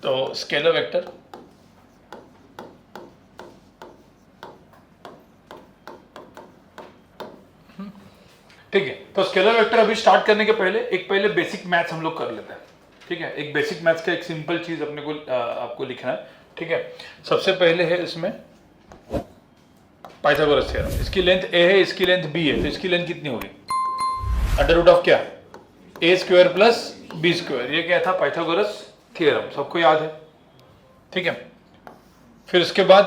तो scalar vector ठीक है। तो स्केलर वेक्टर अभी स्टार्ट करने के पहले बेसिक मैथ्स हम लोग कर लेते हैं। ठीक है, एक बेसिक मैथ्स का एक सिंपल चीज अपने को आपको लिखना है। ठीक है, सबसे पहले है इसमें पाइथागोरस थ्योरम। इसकी लेंथ a है, इसकी लेंथ b है, तो इसकी लेंथ कितनी होगी? अंडर रूट ऑफ क्या? a square plus b square. ये क्या था? पाइथागोरस थ्योरम, सबको याद है। ठीक है, फिर उसके बाद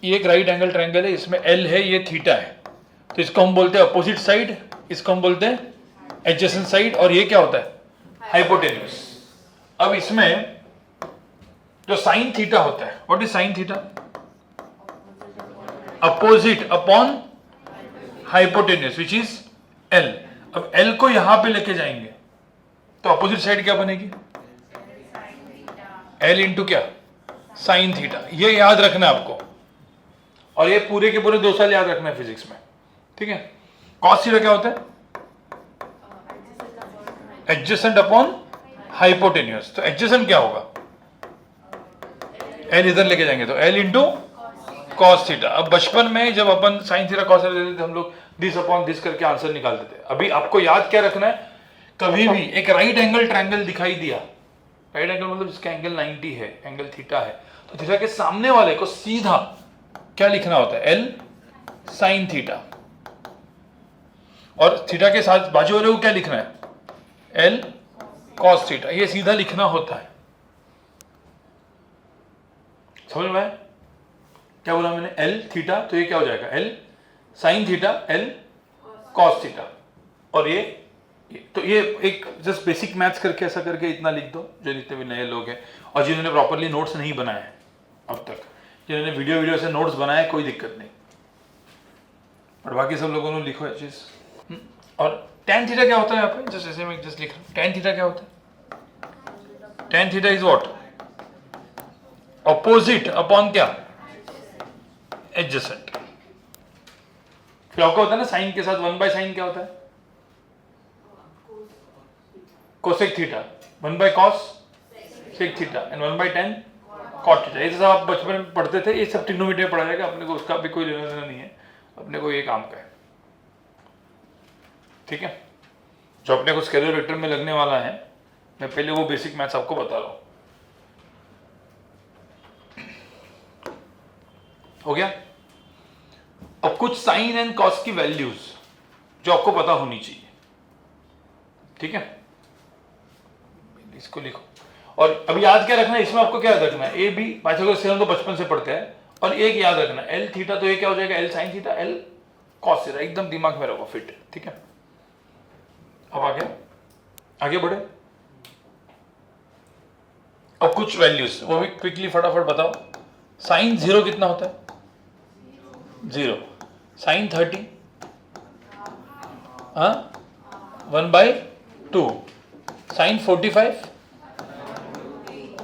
ये एक राइट एंगल ट्रायंगल है, इसमें l है, ये थीटा है, तो इसको हम बोलते हैं अपोजिट साइड, इसको हम बोलते हैं एडजेसेंट साइड, और ये क्या होता है? हाइपोटेन्यूज। अब इसमें जो साइन थीटा होता है, what is sine theta? Opposite upon hypotenuse which is l। अब l को यहां पे लेके जाएंगे तो अपोजिट साइड क्या बनेगी? l इंटू क्या? Sine theta. ये याद रखना है आपको, और ये पूरे के पूरे 2 साल याद रखना है फिजिक्स में। ठीक है, कॉस थीटा क्या होता है? Adjacent upon hypotenuse. तो एडजेसेंट क्या होगा? l इधर लेके जाएंगे तो l इंटू कॉस थीटा। अब बचपन में जब अपन साइन थीटा कॉस थीटा देते थे हम लोग दिस अपॉन दिस करके आंसर निकालते थे। अभी आपको याद क्या रखना है? कभी भी एक राइट एंगल ट्रायंगल दिखाई दिया, राइट एंगल मतलब जिसका एंगल 90 है, एंगल थीटा है, तो थीटा के सामने वाले को सीधा क्या लिखना होता है? l sine theta. और थीटा के साथ बाजू वाले को क्या लिखना है? l cos theta. ये सीधा लिखना होता है। समझ में आया क्या बोला मैंने? l थीटा, तो ये क्या हो जाएगा? l sine theta, l cos theta. और ये तो ये एक जस्ट बेसिक मैथ्स करके ऐसा करके इतना लिख दो, जो जितने भी नए लोग हैं और जिन्होंने प्रॉपरली नोट्स नहीं बनाए हैं अब तक, जिन्होंने वीडियो से नोट्स बनाए, कोई दिक्कत नहीं, और बाकी सब लोगों ने लिखो ये चीज। और tan थीटा क्या होता है? यहाँ पे जस्ट ऐसे मैं जस्ट लिख रहा हूँ। tan थीटा क्या होता है? tan theta is what? Opposite upon क्या? एडजेसेंट। फिर आपको होता है ना साइन के साथ 1 बाय साइन क्या होता है? Cosec theta. 1 by cos sec theta and 1 by tan cot theta. ये सब आप बचपन में पढ़ते थे, ये सब ट्रिग्नोमेट्री में पढ़ा जाएगा, अपने को उसका भी कोई लेना देना नहीं है, अपने को ये काम का है। ठीक है, जो अपने को स्केलर वेक्टर में लगने वाला है, मैं पहले वो बेसिक मैथ्स आपको बता रहा हूं। हो गया? अब कुछ साइन एंड कॉस की वैल्यूज जो आपको पता होनी चाहिए। ठीक है, इसको लिखो। और अभी याद क्या रखना है इसमें? आपको क्या याद रखना है? ए बी पाइथागोरस थ्योरम तो बचपन से पढ़ते हैं, और एक याद रखना एल थीटा, तो ये क्या हो जाएगा? L sine theta, l cos theta. एकदम दिमाग में रखो, फिट। ठीक है, अब आगे बढ़े। अब कुछ वैल्यूज वो भी क्विकली फटाफट बताओ। साइन 0 कितना होता है? 0। Sine 30 1/2। Sine 45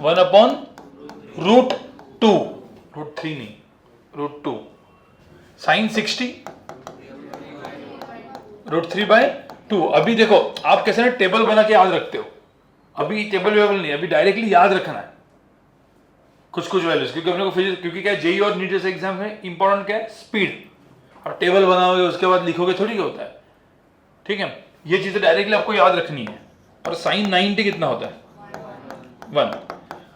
1 upon root 2, root 3 नहीं, रूट 2। Sign 60 root 3/2। अभी देखो आप कैसे ना टेबल बना के याद रखते हो, अभी टेबल वेबल नहीं, अभी डायरेक्टली याद रखना है कुछ वैल्यूज, क्योंकि अपने को फिजिक्स, क्योंकि क्या जेई और नीट जैसे एग्जाम में इंपॉर्टेंट क्या है? स्पीड। और टेबल बनाओगे उसके बाद लिखोगे थोड़ी क्या होता है। ठीक है, ये चीजें डायरेक्टली आपको याद रखनी है। और साइन 90 कितना होता है? 1।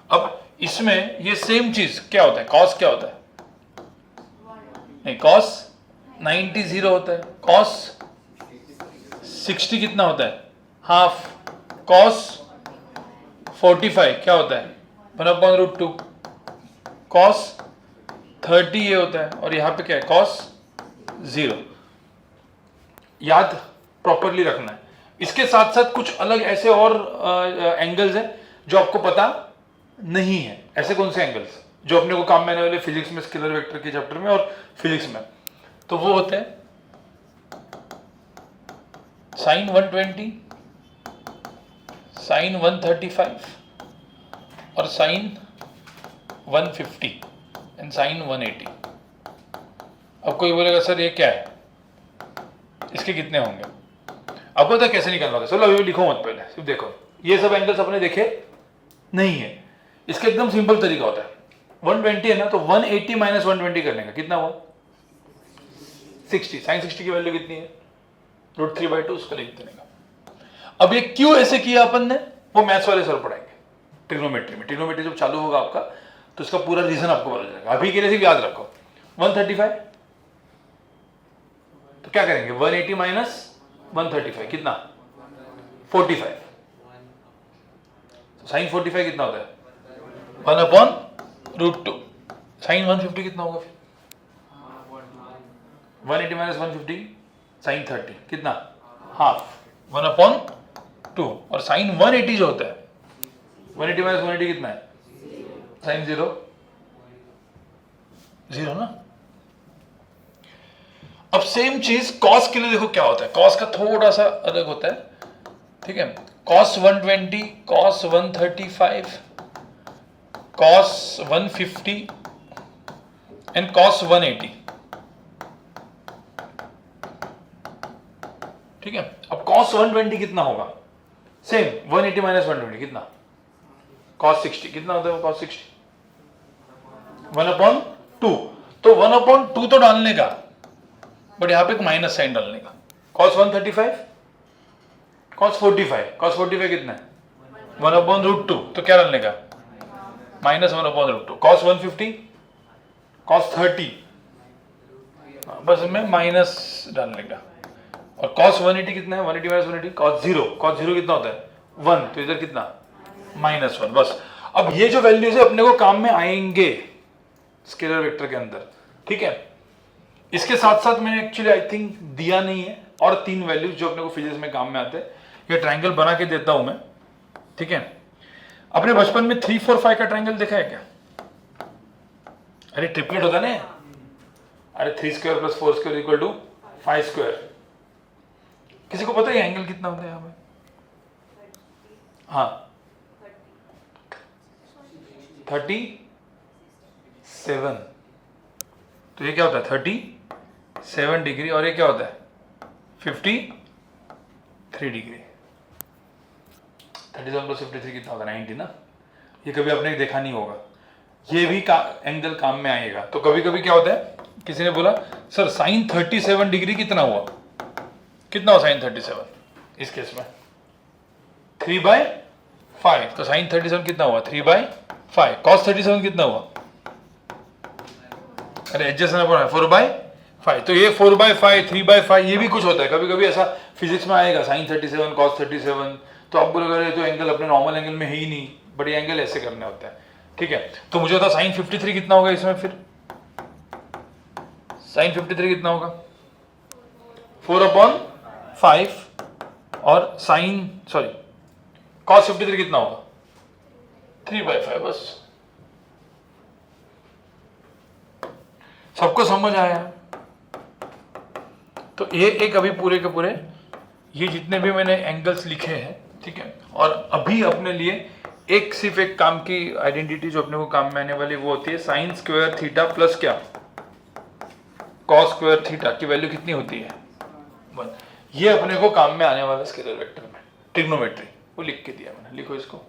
अब इसमें ये सेम चीज क्या होता है? कॉस क्या होता है? नहीं, कॉस 90 0 होता है। कॉस 60 कितना होता है? हाफ। कॉस 45 क्या होता है? 1/√2। कॉस 30 ये होता है, और यहां पे क्या है? कॉस 0। याद प्रॉपरली रखना है। इसके साथ साथ कुछ अलग ऐसे और एंगल्स हैं जो आपको पता नहीं है। ऐसे कौन से एंगल्स जो अपने को काम में आने वाले फिजिक्स में, स्केलर वेक्टर के चैप्टर में और फिजिक्स में? तो वो होते हैं साइन 120, साइन 135 और साइन 150 एंड साइन 180। अब कोई बोलेगा सर ये क्या है, इसके कितने होंगे? आपको पता कैसे निकालना होता है? चलो अभी लिखो मत, पहले सिर्फ देखो। ये सब एंगल्स अपने देखे नहीं है, इसका एकदम सिंपल तरीका होता है, 120 है ना, तो 180 माइनस 120 करने का कितना हुआ 60, साइन 60 की वैल्यू कितनी है √3/2, उसका लिख देने का। अब ये क्यों ऐसे किया अपन ने, वो मैथ्स वाले सर पढ़ाएंगे ट्रिग्नोमेट्री में। ट्रिग्नोमेट्री जब चालू होगा आपका तो इसका पूरा रीजन आपको पता चलेगा। अभी के लिए सिर्फ याद रखो 135, तो क्या करेंगे 180 माइनस 135 कितना 45, तो साइन 45 कितना होता है 1/√2, साइन 150 कितना होगा फिर 180 माइनस 150 साइन 30 कितना हाफ 1/2, और साइन 180 जो होता है 180 माइनस 180 कितना है साइन 0 ना। अब सेम चीज कॉस के लिए देखो क्या होता है, कॉस का थोड़ा सा अलग होता है, ठीक है। Cos 120, cos 135, cos 150 and cos 180, ठीक है। अब कॉस 120 कितना होगा, सेम 180 माइनस 120 कितना कॉस 60 कितना होता है कॉस 60 1/2, तो 1/2 तो डालने का, बट यहां पे एक माइनस साइन डालने का। कॉस 135, कॉस 45 कितना है 1/√2, तो क्या डालने का माइनस 1/√2। कॉस 150, कॉस 30, बस में माइनस डालने का। और कॉस 180 कितना है 180 माइनस 180 कॉस 0 कितना होता है 1, तो इधर कितना -1, बस। अब ये जो वैल्यूज है अपने को काम में आएंगे स्केलर वेक्टर के अंदर, ठीक है। इसके साथ साथ मैंने एक्चुअली आई थिंक दिया नहीं है, और 3 वैल्यूज जो अपने को फिजिक्स में काम में आते हैं, ये ट्रायंगल बना के देता हूं मैं, ठीक है। अपने बचपन में 3, 4, 5 का ट्रायंगल देखा है क्या, अरे ट्रिपलेट होता ना, अरे 3² + 4² = 5²। किसी को पता है एंगल कितना होता है यहाँ पे, हाँ 37, तो ये क्या होता है 37 डिग्री, और ये क्या होता है 53 डिग्री। 37 + 53 कितना होगा 90 ना। ये कभी आपने देखा नहीं होगा, ये भी एंगल काम में आएगा। तो कभी कभी क्या होता है, किसी ने बोला सर साइन 37 डिग्री कितना हुआ साइन 37, इस केस में 3/5, तो साइन 37 कितना हुआ 3/5। कॉस 37 कितना हुआ, अरे एडजस्ट करना पड़ा 4/5, तो ये 4/5 3/5 ये भी कुछ होता है। कभी कभी ऐसा फिजिक्स में आएगा साइन 37 कॉस 37, तो आप बोलोगे तो एंगल अपने नॉर्मल एंगल में है ही नहीं, बट ये एंगल ऐसे करने होता है, ठीक है। तो मुझे होता साइन 53 कितना होगा इसमें, फिर साइन 53 कितना होगा 4/5, और साइन कॉस 53 कितना होगा 3/5, बस। सबको समझ आया। तो ये एक अभी पूरे के पूरे ये जितने भी मैंने एंगल्स लिखे हैं, ठीक है। और अभी अपने लिए सिर्फ एक काम की आइडेंटिटी जो अपने को काम में आने वाली वो होती है साइन स्क्वायर थीटा प्लस क्या कॉस स्क्वायर थीटा की वैल्यू कितनी होती है 1। ये अपने को काम में आने वाला स्केलर वेक्टर में ट्रिग्नोमेट्री, वो लिख के दिया मैंने, लिखो इसको।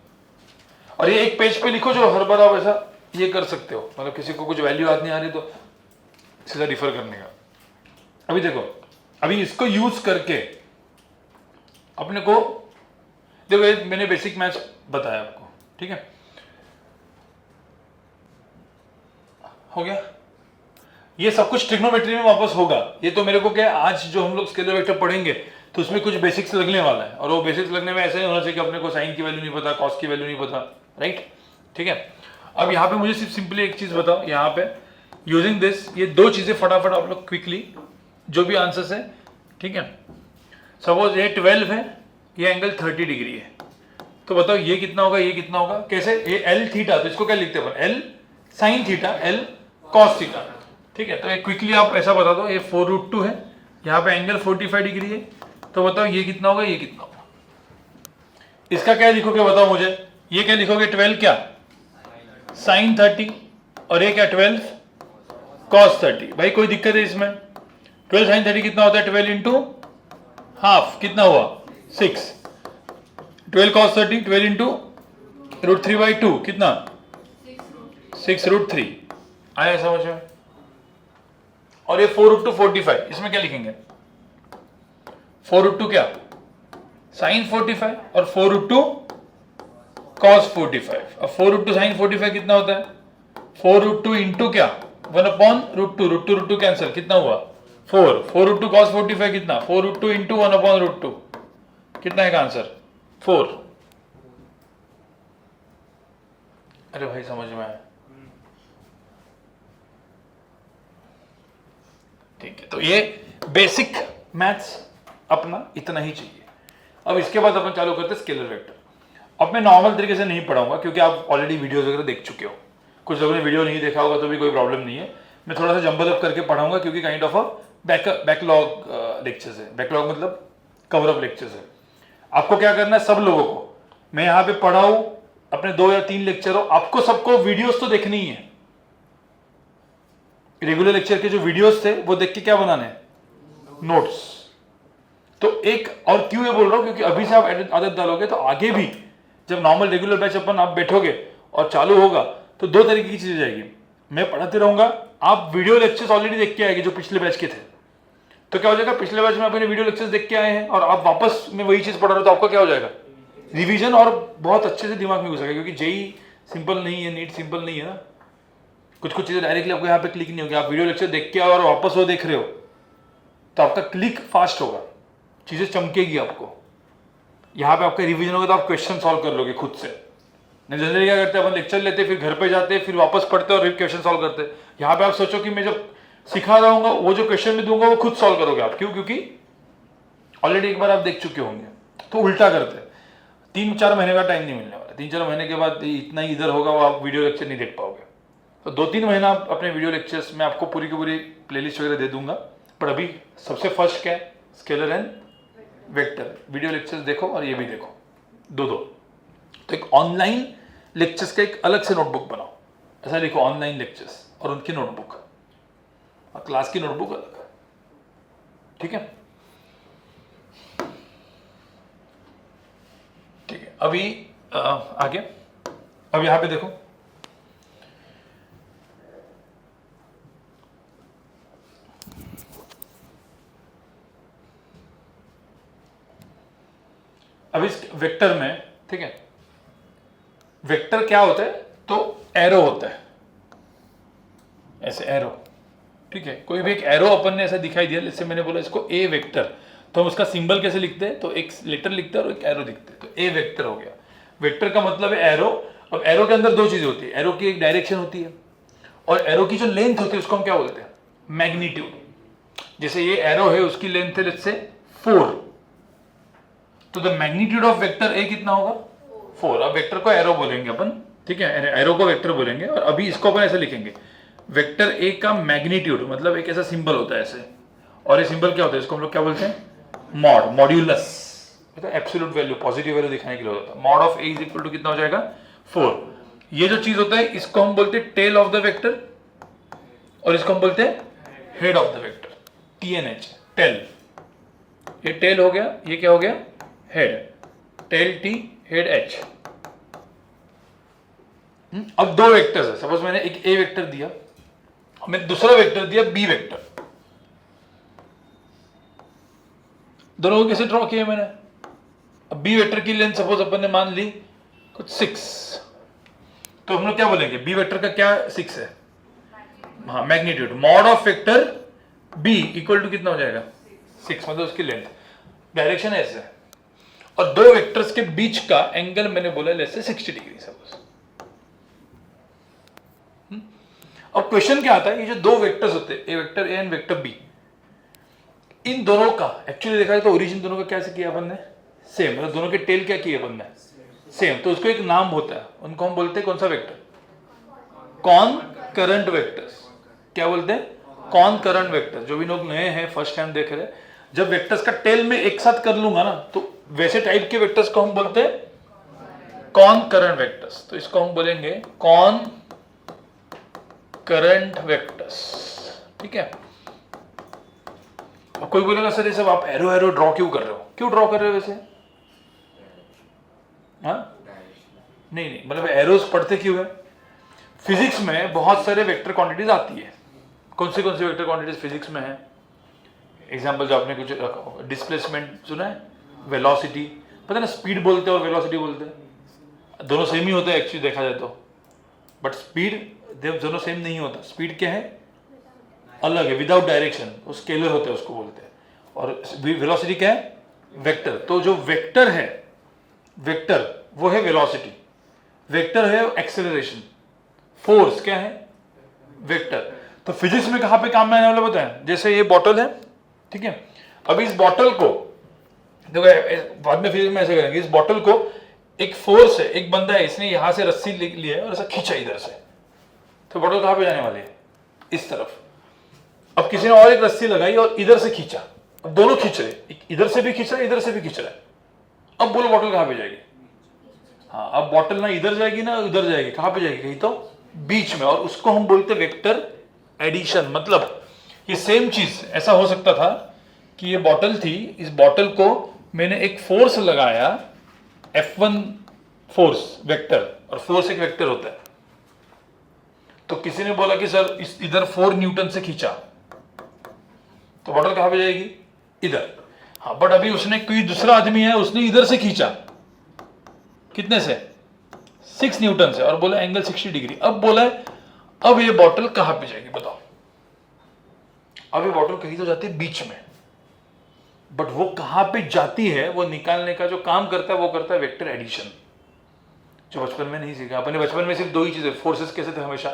और ये एक पेज पे लिखो, जो हर बार आप ऐसा ये कर सकते हो, मतलब किसी को कुछ वैल्यू याद नहीं आ रही तो सीधा रिफर करने का। अभी देखो, अभी इसको यूज करके अपने को देखो, मैंने बेसिक मैथ्स बताया आपको, ठीक है, हो गया। ये सब कुछ ट्रिग्नोमेट्री में वापस होगा। ये तो मेरे को क्या, आज जो हम लोग स्केलर वेक्टर पढ़ेंगे तो उसमें कुछ बेसिक्स लगने वाला है, और वो बेसिक्स लगने में ऐसा ही होना चाहिए कि अपने को साइन की वैल्यू नहीं पता, कॉस की वैल्यू नहीं पता, राइट, ठीक है। अब यहाँ पे मुझे सिर्फ सिंपली एक चीज बताओ, यहाँ पे यूजिंग दिस ये 2 चीजें फटाफट आप लोग क्विकली, जो भी आंसर्स है, ठीक है। सपोज ये 12 है, ये एंगल 30 डिग्री है, तो बताओ ये कितना होगा, ये कितना होगा, कैसे, ये एल थीटा, तो इसको क्या लिखते हैं L sine theta, l cos theta, ठीक है। तो ये क्विकली आप ऐसा बता दो, ये 4√2 है, यहाँ पे एंगल 45 डिग्री है, तो बताओ ये कितना होगा, ये कितना होगा। इसका क्या लिखोगे बताओ मुझे, ये क्या लिखोगे 12 क्या साइन 30, और ये क्या 12 कॉस 30। भाई कोई दिक्कत है इसमें, 12 साइन 30 कितना होता है 12 इंटू हाफ, कितना हुआ 6, 12 कॉस 30 12 इंटू √3/2 कितना 6√3 आया समझ में। और ये 4√2 45, इसमें क्या लिखेंगे 4√2 क्या sin 45 और 4√2 cos 45। अब 4√2 sin 45 कितना होता है 4√2 इंटू क्या 1/√2, √2 कैंसिल, कितना हुआ 4। 4√2 cos 45 कितना 4√2 इंटू 1/√2, कितना है आंसर 4। अरे भाई समझ में आया, ठीक है। तो ये बेसिक मैथ्स अपना इतना ही चाहिए। अब इसके बाद अपन चालू करते हैं स्केलर वेक्टर। अब मैं नॉर्मल तरीके से नहीं पढ़ाऊंगा क्योंकि आप ऑलरेडी वीडियोस वगैरह देख चुके हो, कुछ लोगों ने वीडियो नहीं देखा होगा तो भी कोई प्रॉब्लम नहीं है। मैं थोड़ा सा जंबल अप करके पढ़ाऊंगा क्योंकि kind of a backlog lectures है। बैकलॉग मतलब कवर अप लेक्चर्स है। आपको क्या करना है, सब लोगों को मैं यहाँ पे पढ़ाऊँ, अपने 2 या 3 लेक्चर हो, आपको सबको वीडियोस तो देखनी ही है। रेगुलर लेक्चर के जो वीडियोस थे वो देख के क्या बनाने हैं, नोट्स। तो एक और क्यों ये बोल रहा हूं, क्योंकि अभी से आप आदत डालोगे तो आगे भी जब नॉर्मल रेगुलर बैच अपन आप बैठोगे और चालू होगा तो 2 तरीके की चीजें जाएगी। मैं पढ़ाते रहूंगा, आप वीडियो लेक्चर्स ऑलरेडी देख के आएंगे जो पिछले बैच के थे। तो क्या हो जाएगा, पिछले बैच में अपने वीडियो लेक्चर्स देख के आए हैं और आप वापस में वही चीज पढ़ रहे हो तो आपका क्या हो जाएगा, रिवीजन और बहुत अच्छे से दिमाग में घुसेगा। क्योंकि जेई सिंपल नहीं है, नीट सिंपल नहीं है ना। कुछ चीजें डायरेक्टली आपको यहाँ पे क्लिक नहीं होगी। आप वीडियो लेक्चर देख के और वापस वो देख रहे हो तो आपका क्लिक फास्ट होगा, चीजें चमकेगी आपको। यहाँ पे आपका रिवीजन होगा तो आप क्वेश्चन सॉल्व कर लोगे खुद से। नहीं जनरली क्या करते हैं, अपन लेक्चर लेते फिर घर पे जाते फिर वापस पढ़ते और क्वेश्चन सॉल्व करते। यहाँ पे आप सोचो कि मैं जब सिखा रहा हूँ वो जो क्वेश्चन में दूंगा वो खुद सॉल्व करोगे आप। क्यों, क्योंकि ऑलरेडी एक बार आप देख चुके होंगे। तो उल्टा करते हैं, 3-4 महीने का टाइम नहीं मिलने वाला। 3-4 महीने के बाद इतना ही इधर होगा वो आप वीडियो लेक्चर नहीं देख पाओगे। तो 2-3 महीना आप अपने वीडियो लेक्चर्स में आपको पूरी की पूरी प्लेलिस्ट वगैरह दे दूंगा। पर अभी सबसे फर्स्ट क्या है, scalar and vector video lectures देखो और ये भी देखो, 2-2। तो एक ऑनलाइन लेक्चर्स का एक अलग से नोटबुक बनाओ, ऐसा लिखो ऑनलाइन लेक्चर्स और उनकी नोटबुक, और क्लास की नोटबुक अलग, ठीक है। ठीक है, अभी आगे अब यहां पे देखो, अब इस वेक्टर में, ठीक है, वेक्टर क्या होता है, तो एरो होता है, ऐसे एरो, ठीक है। कोई भी एक एरो अपन ने ऐसा दिखाई दिया, जैसे मैंने बोला इसको ए वेक्टर, तो हम उसका सिंबल कैसे लिखते हैं, तो एक लेटर लिखते हैं और एक एरो दिखते हैं, तो ए वेक्टर हो गया। वेक्टर का मतलब है एरो। अब एरो के अंदर 2 चीजें होती है, एरो की एक डायरेक्शन होती है और एरो की जो लेंथ होती है उसको हम क्या बोलते हैं, मैग्नीट्यूड। जैसे ये एरो है, उसकी लेंथ है लेट्स से 4, तो the magnitude of vector A कितना होगा, 4। अब वेक्टर को एरो बोलेंगे अपन, ठीक है, एरो को वेक्टर बोलेंगे। और अभी इसको अपन ऐसे लिखेंगे, वेक्टर ए का मैग्नीट्यूड मतलब एक ऐसा सिंबल होता है ऐसे, और ये सिंबल क्या होता है, इसको हम लोग क्या बोलते हैं, मॉड, मॉड्यूलस, मतलब एब्सोल्यूट वैल्यू, पॉजिटिव वैल्यू दिखाने के लिए होता है। Mod of A is equal to कितना हो जाएगा, 4। ये जो चीज होता है इसको हम बोलते हैं टेल ऑफ द वेक्टर, और इसको हम बोलते हैं head of the vector, TNH, tail. ये टेल हो गया, ये क्या हो गया, head, tail T, head H। अब 2 वेक्टर्स है, सपोज मैंने एक ए वेक्टर दिया, मैंने दूसरा वेक्टर दिया बी वेक्टर। दोनों को कैसे ड्रॉ किया मैंने, अब बी वेक्टर की लेंथ सपोज अपन ने मान ली कुछ 6, तो हम लोग क्या बोलेंगे, बी वेक्टर का क्या 6 है, हाँ magnitude, mod of vector B equal to कितना हो जाएगा, 6, मतलब उसकी लेंथ, डायरेक्शन ऐसे है। और 2 वेक्टर्स के बीच का एंगल मैंने बोला लेट्स से 60 डिग्री सपोज। अब क्वेश्चन क्या आता है, ये जो 2 वेक्टर्स होते हैं, a vector a and vector b, इन दोनों का एक्चुअली देखा जाए तो ओरिजिन दोनों का कैसे किया अपन ने, सेम, मतलब दोनों के टेल क्या किए अपन ने, सेम। तो उसको एक नाम होता है, उनको हम बोलते हैं कौन सा वेक्टर, कॉनकरेंट वेक्टर्स। क्या बोलते हैं, कॉनकरेंट वेक्टर। जो भी लोग नए हैं, फर्स्ट टाइम देख रहे हैं, जब वेक्टर्स का टेल में एक साथ कर लूंगा ना, तो वैसे टाइप के वेक्टर्स को हम बोलते हैं कॉनकरेंट वेक्टर्स। तो इसको हम बोलेंगे कॉनकरेंट वेक्टर्स, ठीक है। कोई बोलेगा सर ये सब आप एरो एरो ड्रॉ क्यों कर रहे हो, क्यों ड्रॉ कर रहे हो वैसे, हाँ नहीं, मतलब एरोस पढ़ते क्यों है, फिजिक्स में बहुत सारे वेक्टर क्वांटिटीज आती है। कौन सी वेक्टर क्वांटिटीज फिजिक्स में है? एग्जाम्पल जो आपने कुछ रखा हो, डिस्प्लेसमेंट सुना है, वेलोसिटी, पता है ना, स्पीड बोलते हैं और वेलोसिटी बोलते हैं, दोनों सेम ही होते हैं एक्चुअली देखा जाए तो, बट स्पीड दोनों सेम नहीं होता। स्पीड क्या है? अलग है, विदाउट डायरेक्शन, वो स्केलर होते हैं उसको बोलते हैं। और वेलोसिटी क्या है? वेक्टर। तो जो वेक्टर है, वेक्टर वो है वेलोसिटी, वेक्टर है एक्सेलरेशन, फोर्स क्या है? वेक्टर। तो फिजिक्स में कहां पे काम में आने वाला पता है? जैसे ये बॉटल है, ठीक है, अब इस बॉटल को देखो, बाद में फिजिक्स में ऐसे करेंगे, इस बॉटल को एक फोर्स है, एक बंदा है, इसने यहां से रस्सी लिया है और ऐसा खींचा इधर से, तो बॉटल कहां पे जाने वाली है? इस तरफ। अब किसी ने और एक रस्सी लगाई और इधर से खींचा, अब दोनों खींच रहे, इधर से भी खींच रहा है, इधर से भी खींच रहा है, अब बोलो बॉटल कहां पे जाएगी? हाँ, अब बॉटल ना इधर जाएगी ना उधर जाएगी, कहां पे जाएगी? कहीं तो बीच में। और उसको हम बोलते हैं वेक्टर एडिशन। मतलब ये सेम चीज ऐसा हो सकता था कि ये बॉटल थी, इस बॉटल को मैंने एक फोर्स लगाया, F1 फोर्स वेक्टर, और फोर्स एक वेक्टर होता है, तो किसी ने बोला कि सर इस इधर 4 न्यूटन से खींचा, तो बॉटल कहां पे जाएगी? इधर। हाँ, बट अभी उसने, कोई दूसरा आदमी है, उसने इधर से खींचा, कितने से? 6 न्यूटन से, और बोला एंगल 60 डिग्री। अब बोला है अब ये बॉटल कहां पे जाएगी बताओ? अब ये बॉटल कहीं तो जाती है बीच में, बट वो कहां पे जाती है वो निकालने का जो काम करता है वो करता है वेक्टर एडिशन, जो बचपन में नहीं सीखा अपने। बचपन में सिर्फ 2 ही चीजें, फोर्सेस कैसे थे हमेशा?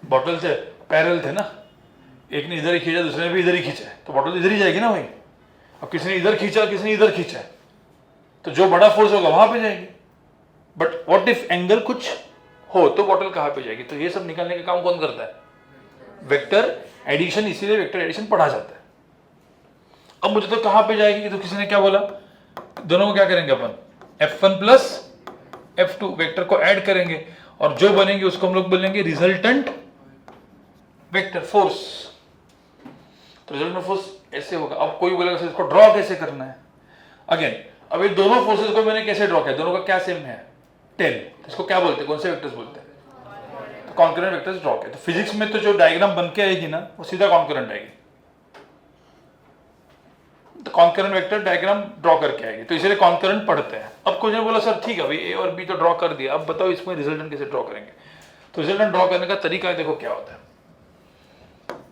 बॉटल से पैरेलल थे ना, एक ने इधर ही खींचा, दूसरे ने भी इधर ही खींचा, तो बॉटल इधर ही जाएगी ना भाई। अब किसी ने इधर खींचा, किसी ने इधर खींचा, तो जो बड़ा फोर्स होगा वहां पे जाएगी। बट व्हाट इफ एंगल कुछ हो, तो बॉटल कहां पे जाएगी? तो ये सब निकालने का काम कौन करता है? Vector addition. इसीलिए वेक्टर एडिशन पढ़ा जाता है। अब मुझे तो कहां पे जाएगी, तो किसी ने क्या बोला, दोनों को क्या करेंगे अपन? F1 प्लस F2 वेक्टर को ऐड करेंगे, और जो बनेंगे उसको हम लोग बोलेंगे रिजल्टेंट वेक्टर फोर्स। तो रिजल्टेंट फोर्स ऐसे होगा। अब कोई बोलेगा सर इसको ड्रॉ कैसे करना है? अगेन, अब ये दोनों फोर्सेस को मैंने कैसे ड्रॉ किया? दोनों का क्या सेम है? 10। इसको क्या बोलते हैं, कौन से वेक्टर्स बोलते हैं? तो कॉन्करेंट वेक्टर्स ड्रॉ किया। तो फिजिक्स में तो जो डायग्राम बन के आएगी ना, वो सीधा कॉन्करेंट आएगी, तो कॉन्करेंट वेक्टर डायग्राम ड्रॉ करके आएगी, तो इसलिए कॉन्करेंट पढ़ते हैं। अब कोई ने बोला सर ठीक है भाई, ए और बी तो ड्रॉ कर दिया, अब बताओ इसमें रिजल्टेंट कैसे ड्रॉ करेंगे? तो रिजल्टेंट ड्रॉ करने का तरीका देखो क्या होता है,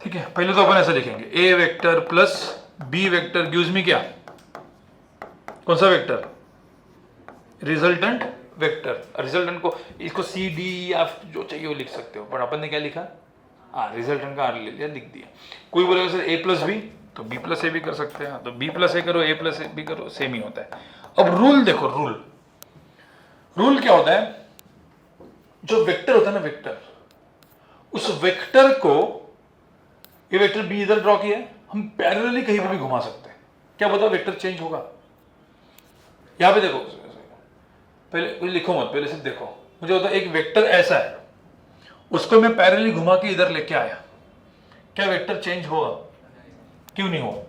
ठीक है। पहले तो अपन ऐसा लिखेंगे, a vector plus b vector gives me क्या? कौन सा वेक्टर? Resultant vector. रिजल्टेंट को, इसको सी डी आप जो चाहिए वो लिख सकते हो, पर अपन ने क्या लिखा? रिजल्टेंट का आर ले लिया, लिख दिया। कोई बोलेगा सर ए प्लस बी, तो बी प्लस ए भी कर सकते हैं, तो बी प्लस ए करो, ए प्लस ए भी करो, सेम ही होता है। अब रूल देखो, रूल क्या होता है? जो वेक्टर होता है ना, वेक्टर, उस वेक्टर को, ये वेक्टर बी इधर ड्रॉ किया, हम पैरेलली कहीं पे भी घुमा सकते हैं। क्या बताओ वेक्टर चेंज होगा? यहां पे देखो, पहले कुछ लिखो मत, पहले सिर्फ देखो। मुझे होता है एक वेक्टर ऐसा है, उसको मैं पैरेलली घुमा के इधर लेके आया, क्या वेक्टर चेंज होगा? क्यों नहीं होगा?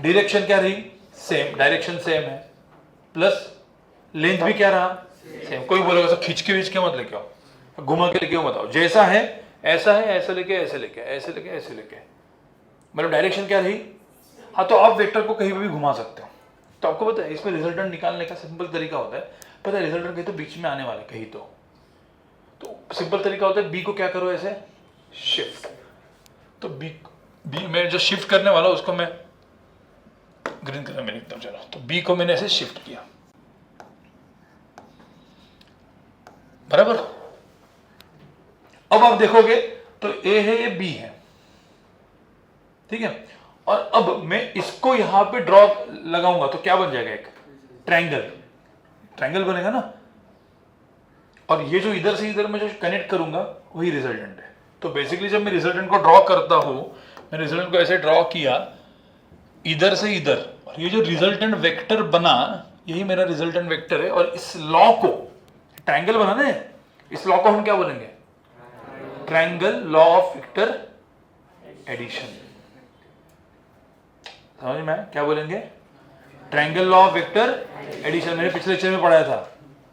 डायरेक्शन क्या रही? सेम, डायरेक्शन सेम है, प्लस लेंथ भी क्या रहा? सेम। कोई बोलेगा सर खींच के मत लेके आओ, घुमा के लेके आओ, बताओ जैसा है ऐसा है, ऐसे लेके ऐसे लेके ऐसे लेके ऐसे लेके, मतलब डायरेक्शन क्या रही? हाँ, तो आप वेक्टर को कहीं भी घुमा सकते हो। तो आपको पता है इसमें रिजल्टेंट निकालने का सिंपल तरीका होता है, पता है रिजल्टेंट कहीं तो बीच में आने वाले कहीं तो सिंपल तरीका होता है, बी को क्या करो ऐसे शिफ्ट, तो बी में जो शिफ्ट करने वाला उसको मैं ग्रीन कलर में लिखता हूं, चलो। तो बी को मैंने ऐसे शिफ्ट किया, बराबर। अब आप देखोगे तो ए है, ये बी है, ठीक है। और अब मैं इसको यहां पे ड्रॉ लगाऊंगा तो क्या बन जाएगा? एक ट्रायंगल बनेगा ना। और ये जो इधर से इधर में जो कनेक्ट करूंगा वही रिजल्टेंट है। तो बेसिकली जब मैं रिजल्टेंट को ड्रॉ करता हूं, मैं रिजल्टेंट को ऐसे ड्रॉ किया इधर से इधर, और ये जो रिजल्टेंट वेक्टर बना यही मेरा रिजल्टेंट वेक्टर है। और इस लॉ को, ट्रायंगल बना ना, इस लॉ को हम क्या बोलेंगे? Triangle law of vector addition. समझ में क्या बोलेंगे? Triangle law of vector addition. मैंने पिछले लेक्चर में पढ़ाया था,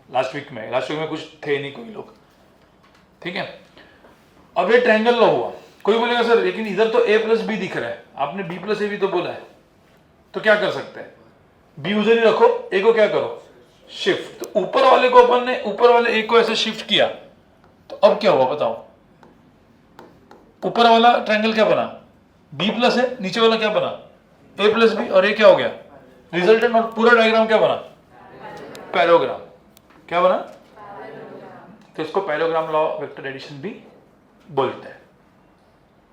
लास्ट वीक में कुछ थे नहीं कोई लोग, ठीक है। अब ये ट्रायंगल लॉ हुआ। कोई बोलेगा सर लेकिन इधर तो a प्लस बी दिख रहा है, आपने b प्लस ए भी तो बोला है, तो क्या कर सकते हैं? b उधर ही रखो, a को क्या करो शिफ्ट। तो ऊपर वाले को अपन ने ऊपर वाले a को ऐसे शिफ्ट किया, तो अब क्या हुआ बताओ? ऊपर वाला ट्रायंगल क्या बना? b प्लस है, नीचे वाला क्या बना? a प्लस बी, और a क्या हो गया? रिजल्टेंट। और पूरा डायग्राम क्या बना? पैरेललोग्राम। क्या बना? तो इसको पैरेललोग्राम लॉ वेक्टर एडिशन भी बोलते हैं।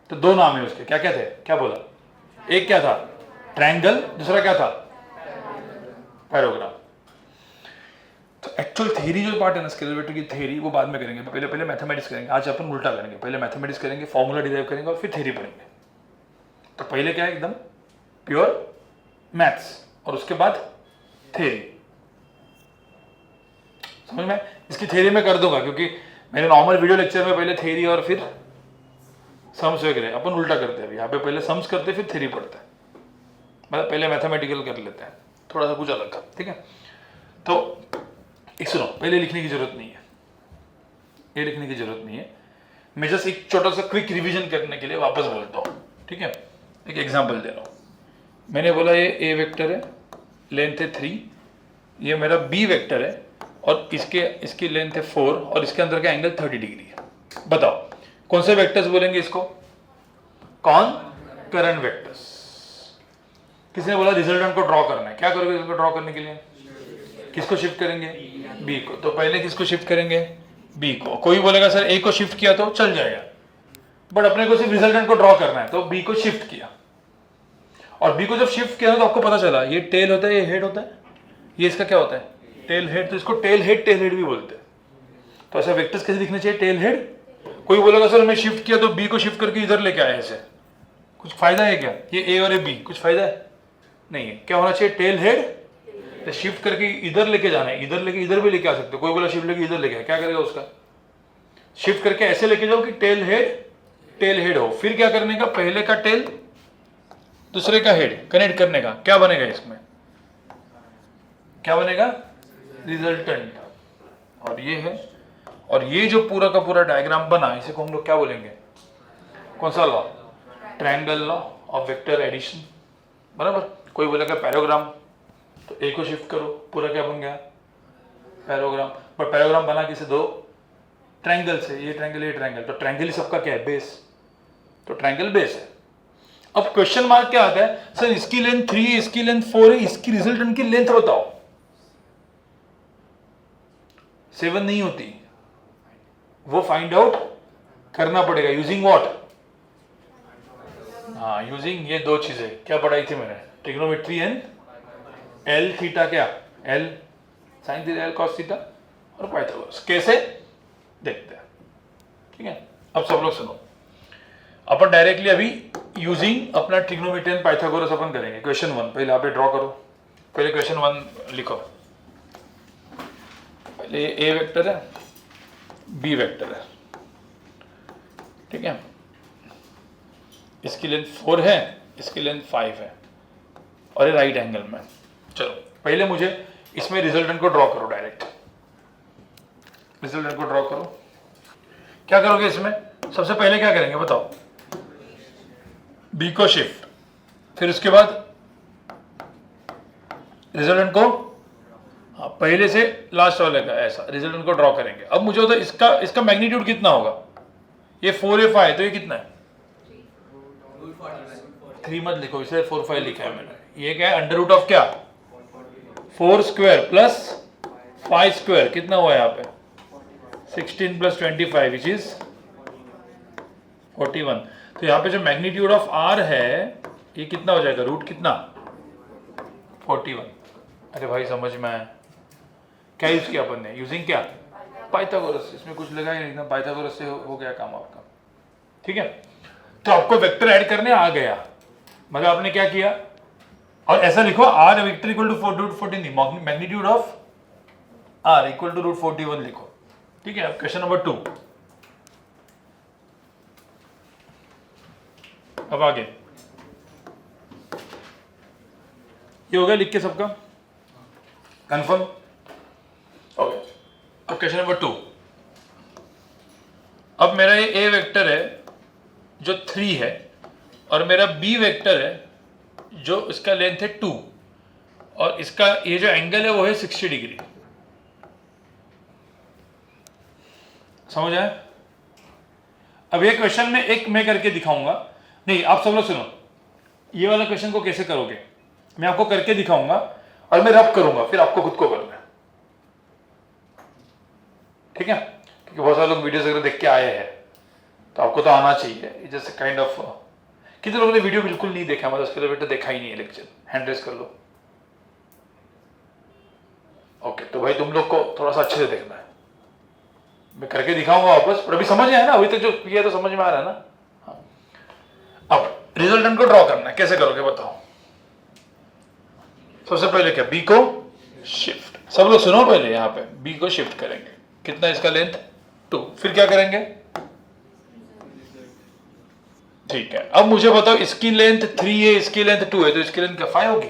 तो दो नाम है उसके, क्या क्या थे? क्या बोला? एक क्या था? ट्रायंगल, दूसरा क्या था? पैरेललोग्राम। तो एक्चुअल थ्योरी जो पार्ट है ना स्केलर वेक्टर की थ्योरी, वो बाद में करेंगे, पहले मैथमेटिक्स करेंगे। आज अपन उल्टा करेंगे, पहले मैथमेटिक्स करेंगे, फॉर्मूला डिराइव करेंगे और फिर थ्योरी पढ़ेंगे। तो पहले क्या है? एकदम प्योर मैथ्स, और उसके बाद थ्योरी। समझ में? इसकी थ्योरी मैं कर दूंगा, क्योंकि मेरे नॉर्मल वीडियो लेक्चर में पहले थ्योरी और फिर सम्स वगैरह, अपन उल्टा करते हैं। यहाँ पे पहले सम्स करते फिर थ्योरी पढ़ते हैं, मतलब पहले मैथमेटिकल कर लेते हैं, थोड़ा सा कुछ अलग। ठीक है। तो एक सुनो, पहले लिखने की जरूरत नहीं है, ये लिखने की जरूरत नहीं है। मैं जस्ट एक छोटा सा क्विक रिवीजन करने के लिए वापस बोलता हूँ। ठीक है। एक एग्जांपल दे रहा हूँ। मैंने बोला ये ए वेक्टर है, लेंथ है 3, ये मेरा बी वेक्टर है और इसकी लेंथ है 4 और इसके अंदर का एंगल 30 डिग्री है। बताओ कौन से वेक्टर्स बोलेंगे इसको? कौन? Current vectors. किसने बोला रिजल्टेंट को ड्रॉ करना है? क्या करोगे इसको ड्रॉ करने के लिए? किसको शिफ्ट करेंगे? बी को। तो पहले किसको शिफ्ट करेंगे? बी को। कोई बोलेगा सर ए को शिफ्ट किया तो चल जाएगा, बट अपने को सिर्फ रिजल्टेंट को ड्रॉ करना है, तो बी को शिफ्ट किया। और बी को जब शिफ्ट किया तो आपको पता चला ये टेल होता है, ये हेड होता है, ये इसका क्या होता है? Tail head. तो इसको टेल हेड भी बोलते हैं। तो ऐसा वेक्टर्स कैसे दिखने चाहिए? Tail head. कोई बोलेगा सर मैं शिफ्ट किया तो बी को शिफ्ट करके इधर लेके आया, ऐसे कुछ फायदा है क्या? ये ए और ए बी, कुछ फायदा है? नहीं है। क्या होना चाहिए? Tail head. तो शिफ्ट करके इधर लेके जाना है, इधर लेके इधर भी लेके आ सकते हो। कोई बोला शिफ्ट लेके इधर लेके आया, क्या करेगा उसका? शिफ्ट करके ऐसे लेके जाओ कि टेल हेड हो। फिर क्या करने का? पहले का टेल दूसरे का हेड कनेक्ट करने का। क्या बनेगा इसमें? क्या बनेगा? रिजल्टेंट। और ये है, और ये जो पूरा का पूरा डायग्राम बना, इसे को हम लोग क्या बोलेंगे? कौन सा law? Triangle law of vector addition. बराबर। कोई बोलेगा पैरेललोग्राम, तो ए को शिफ्ट करो, पूरा क्या बन गया? पैरेललोग्राम। पर पैरेललोग्राम बना किसे? दो ट्रायंगल से, ये ट्रायंगल ये ट्रायंगल। तो ट्रायंगल ही सबका क्या है? बेस। तो ट्रायंगल बेस है। अब क्वेश्चन मार्क क्या आता है? सर इसकी लेंथ 3 है, इसकी लेंथ 4 है, इसकी रिजल्टेंट की लेंथ बताओ। 7 नहीं होती, वो फाइंड आउट करना पड़ेगा। Using what? हाँ, यूजिंग ये दो चीजें। क्या पढ़ाई थी मैंने? Trigonometry and l theta. क्या? L sine theta, l cos theta और पाइथागोरस। कैसे देखते हैं? ठीक है। अब सब लोग सुनो, अपन डायरेक्टली अभी यूजिंग अपना ट्रिग्नोमेट्री एंड पाइथागोरस अपन करेंगे। क्वेश्चन 1 पहले आप ड्रॉ करो। पहले क्वेश्चन 1 लिखो। पहले ए वेक्टर है, बी वेक्टर है, ठीक है। इसकी लेंथ 4 है, इसकी लेंथ 5 है और ये राइट एंगल में। चलो पहले मुझे इसमें रिजल्टेंट को ड्रॉ करो। डायरेक्ट रिजल्टेंट को ड्रॉ करो। क्या करोगे इसमें? सबसे पहले क्या करेंगे बताओ? बी को शिफ्ट, फिर उसके बाद रिजल्टेंट को पहले से लास्ट वाले का ऐसा रिजल्टेंट को ड्रॉ करेंगे। अब मुझे होता है इसका मैग्नीट्यूड कितना होगा? ये 4 है 5, तो ये कितना है? 3 मत लिखो, इसे 4 5 लिखा है मैंने। ये क्या है? अंडर रूट ऑफ क्या? 4 स्क्वायर प्लस 5 स्क्वायर। कितना हुआ यहाँ पे? 16 प्लस 25 विच इज 41। तो यहाँ पे जो मैग्नीट्यूड ऑफ आर है ये कितना हो जाएगा? रूट कितना? 41। अरे भाई समझ में आया? क्या यूज किया अपन ने? यूजिंग क्या? पाइथागोरस। इसमें कुछ लगा ही नहीं, एकदम पाइथागोरस से हो गया काम आपका। ठीक है। तो आपको वेक्टर ऐड करने आ गया, मतलब आपने क्या किया? और ऐसा लिखो R vector equal to root 14 नहीं, magnitude of R equal to root 41 लिखो। ठीक है। अब क्वेश्चन नंबर 2। अब आगे ये हो गया लिख के सबका कंफर्म? ओके। अब क्वेश्चन नंबर 2। अब मेरा ये ए वेक्टर है जो 3 है और मेरा बी वेक्टर है जो इसका लेंथ है 2 और इसका ये जो एंगल है वो है 60 डिग्री। समझ आया? अब ये क्वेश्चन में एक मैं करके दिखाऊंगा। नहीं, आप सब लोग सुनो, ये वाला क्वेश्चन को कैसे करोगे मैं आपको करके दिखाऊंगा और मैं रब करूंगा, फिर आपको खुद को करना है, ठीक है? क्योंकि बहुत सारे लोग वीडियोस वगैरह देख के आए हैं तो आपको तो आना चाहिए। जैसे काइंड ऑफ कितने लोगों ने वीडियो बिल्कुल नहीं देखा, मतलब उसके लिए देखा ही नहीं है लेक्चर, हैंड रेस कर लो। ओके, तो भाई तुम लोग को थोड़ा सा अच्छे से देखना है, मैं करके दिखाऊंगा वापस, पर अभी समझ में आया ना? अभी तक जो किया तो समझ में आ रहा है ना? हाँ। अब रिजल्टेंट को ड्रॉ करना है, कैसे करोगे बताओ? सबसे पहले क्या, बी को शिफ्ट, सब लोग सुनो पहले, यहाँ पे बी को शिफ्ट करेंगे, कितना इसका लेंथ 2, फिर क्या करेंगे? ठीक है, अब मुझे बताओ इसकी लेंथ 3 है, इसकी लेंथ 2 है, तो इसकी लेंथ क्या 5 होगी?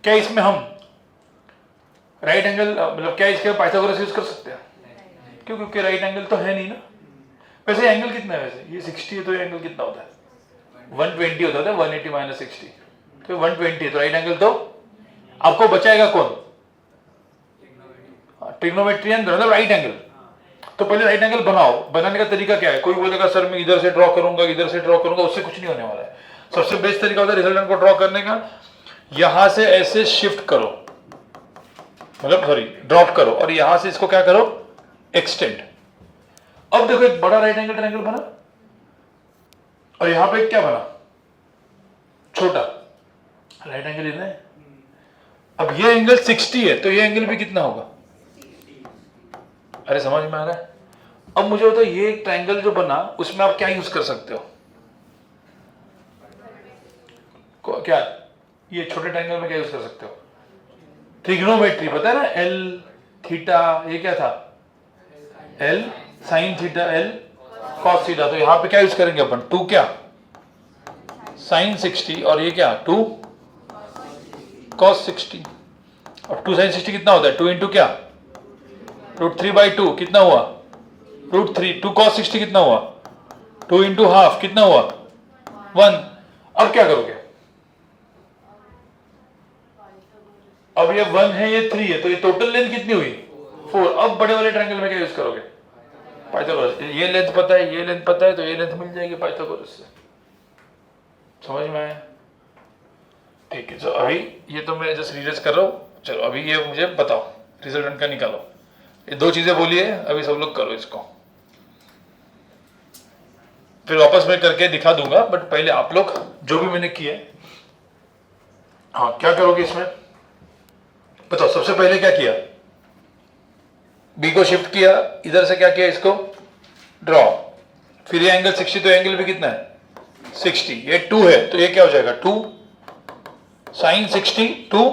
क्या इसमें हम राइट एंगल मतलब क्या इसके पाइथागोरस यूज कर सकते हैं? क्यों? क्योंकि राइट एंगल तो है नहीं ना। वैसे एंगल कितना है? वैसे ये 60 है तो ये एंगल कितना होता है? 120 होता है, 180 माइनस 60 तो 120 है, तो राइट एंगल तो आपको बचाएगा कौन? ट्रिग्नोमेट्री एंड मतलब राइट एंगल। तो पहले राइट एंगल बनाओ। बनाने का तरीका क्या है? कोई बोलेगा सर मैं इधर से ड्रॉ करूंगा, इधर से ड्रॉ करूंगा, उससे कुछ नहीं होने वाला है। सबसे बेस्ट तरीका होता है रिजल्टेंट को ड्रॉ करने का, यहां से ऐसे शिफ्ट करो, मतलब सॉरी ड्रॉप करो, और यहां से इसको क्या करो? एक्सटेंड। अब देखो एक बड़ा राइट एंगल ट्रायंगल बना और यहां पे क्या बना? छोटा राइट एंगल इतना है। अब ये एंगल 60 है तो ये एंगल भी कितना होगा? अरे समझ में आ रहा है? अब मुझे बताओ ये एक ट्रायंगल जो बना उसमें आप क्या यूज कर सकते हो? क्या ये छोटे ट्रायंगल में क्या यूज कर सकते हो? ट्रिग्नोमेट्री, पता है ना? एल थीटा, ये क्या था? L sine theta, l cos theta. तो यहां पे क्या यूज करेंगे अपन? 2 क्या साइन 60 और ये क्या 2 कॉस 60। और 2 साइन 60 कितना होता है? 2 इंटू क्या √3/2 कितना हुआ? √3। 2 cos 60 कितना हुआ? 2 इंटू हाफ कितना हुआ? 1। अब क्या करोगे? अब ये 1 है, ये 3 है, तो ये टोटल लेंथ कितनी हुई? 4। अब बड़े वाले ट्रायंगल में क्या यूज करोगे? पाइथागोरस। ये लेंथ पता है, ये लेंथ पता है, तो ये लेंथ मिल जाएगी पाइथागोरस से। समझ में आया? ठीक है, तो अभी ये तो मैं जस्ट रिजल्ट कर रहा हूँ। चलो अभी ये मुझे बताओ, रिजल्टेंट का निकालो। ये 2 चीजें बोली है, अभी सब लोग करो इसको, फिर वापस मैं करके दिखा दूंगा, बट पहले आप लोग जो भी मैंने किया है, हाँ क्या करोगे इसमें बताओ। सबसे पहले क्या किया? बी को शिफ्ट किया, इधर से क्या किया? इसको ड्रॉ। फिर ये एंगल 60, तो एंगल भी कितना है? 60। ये 2 है तो ये क्या हो जाएगा? 2 साइन 60, 2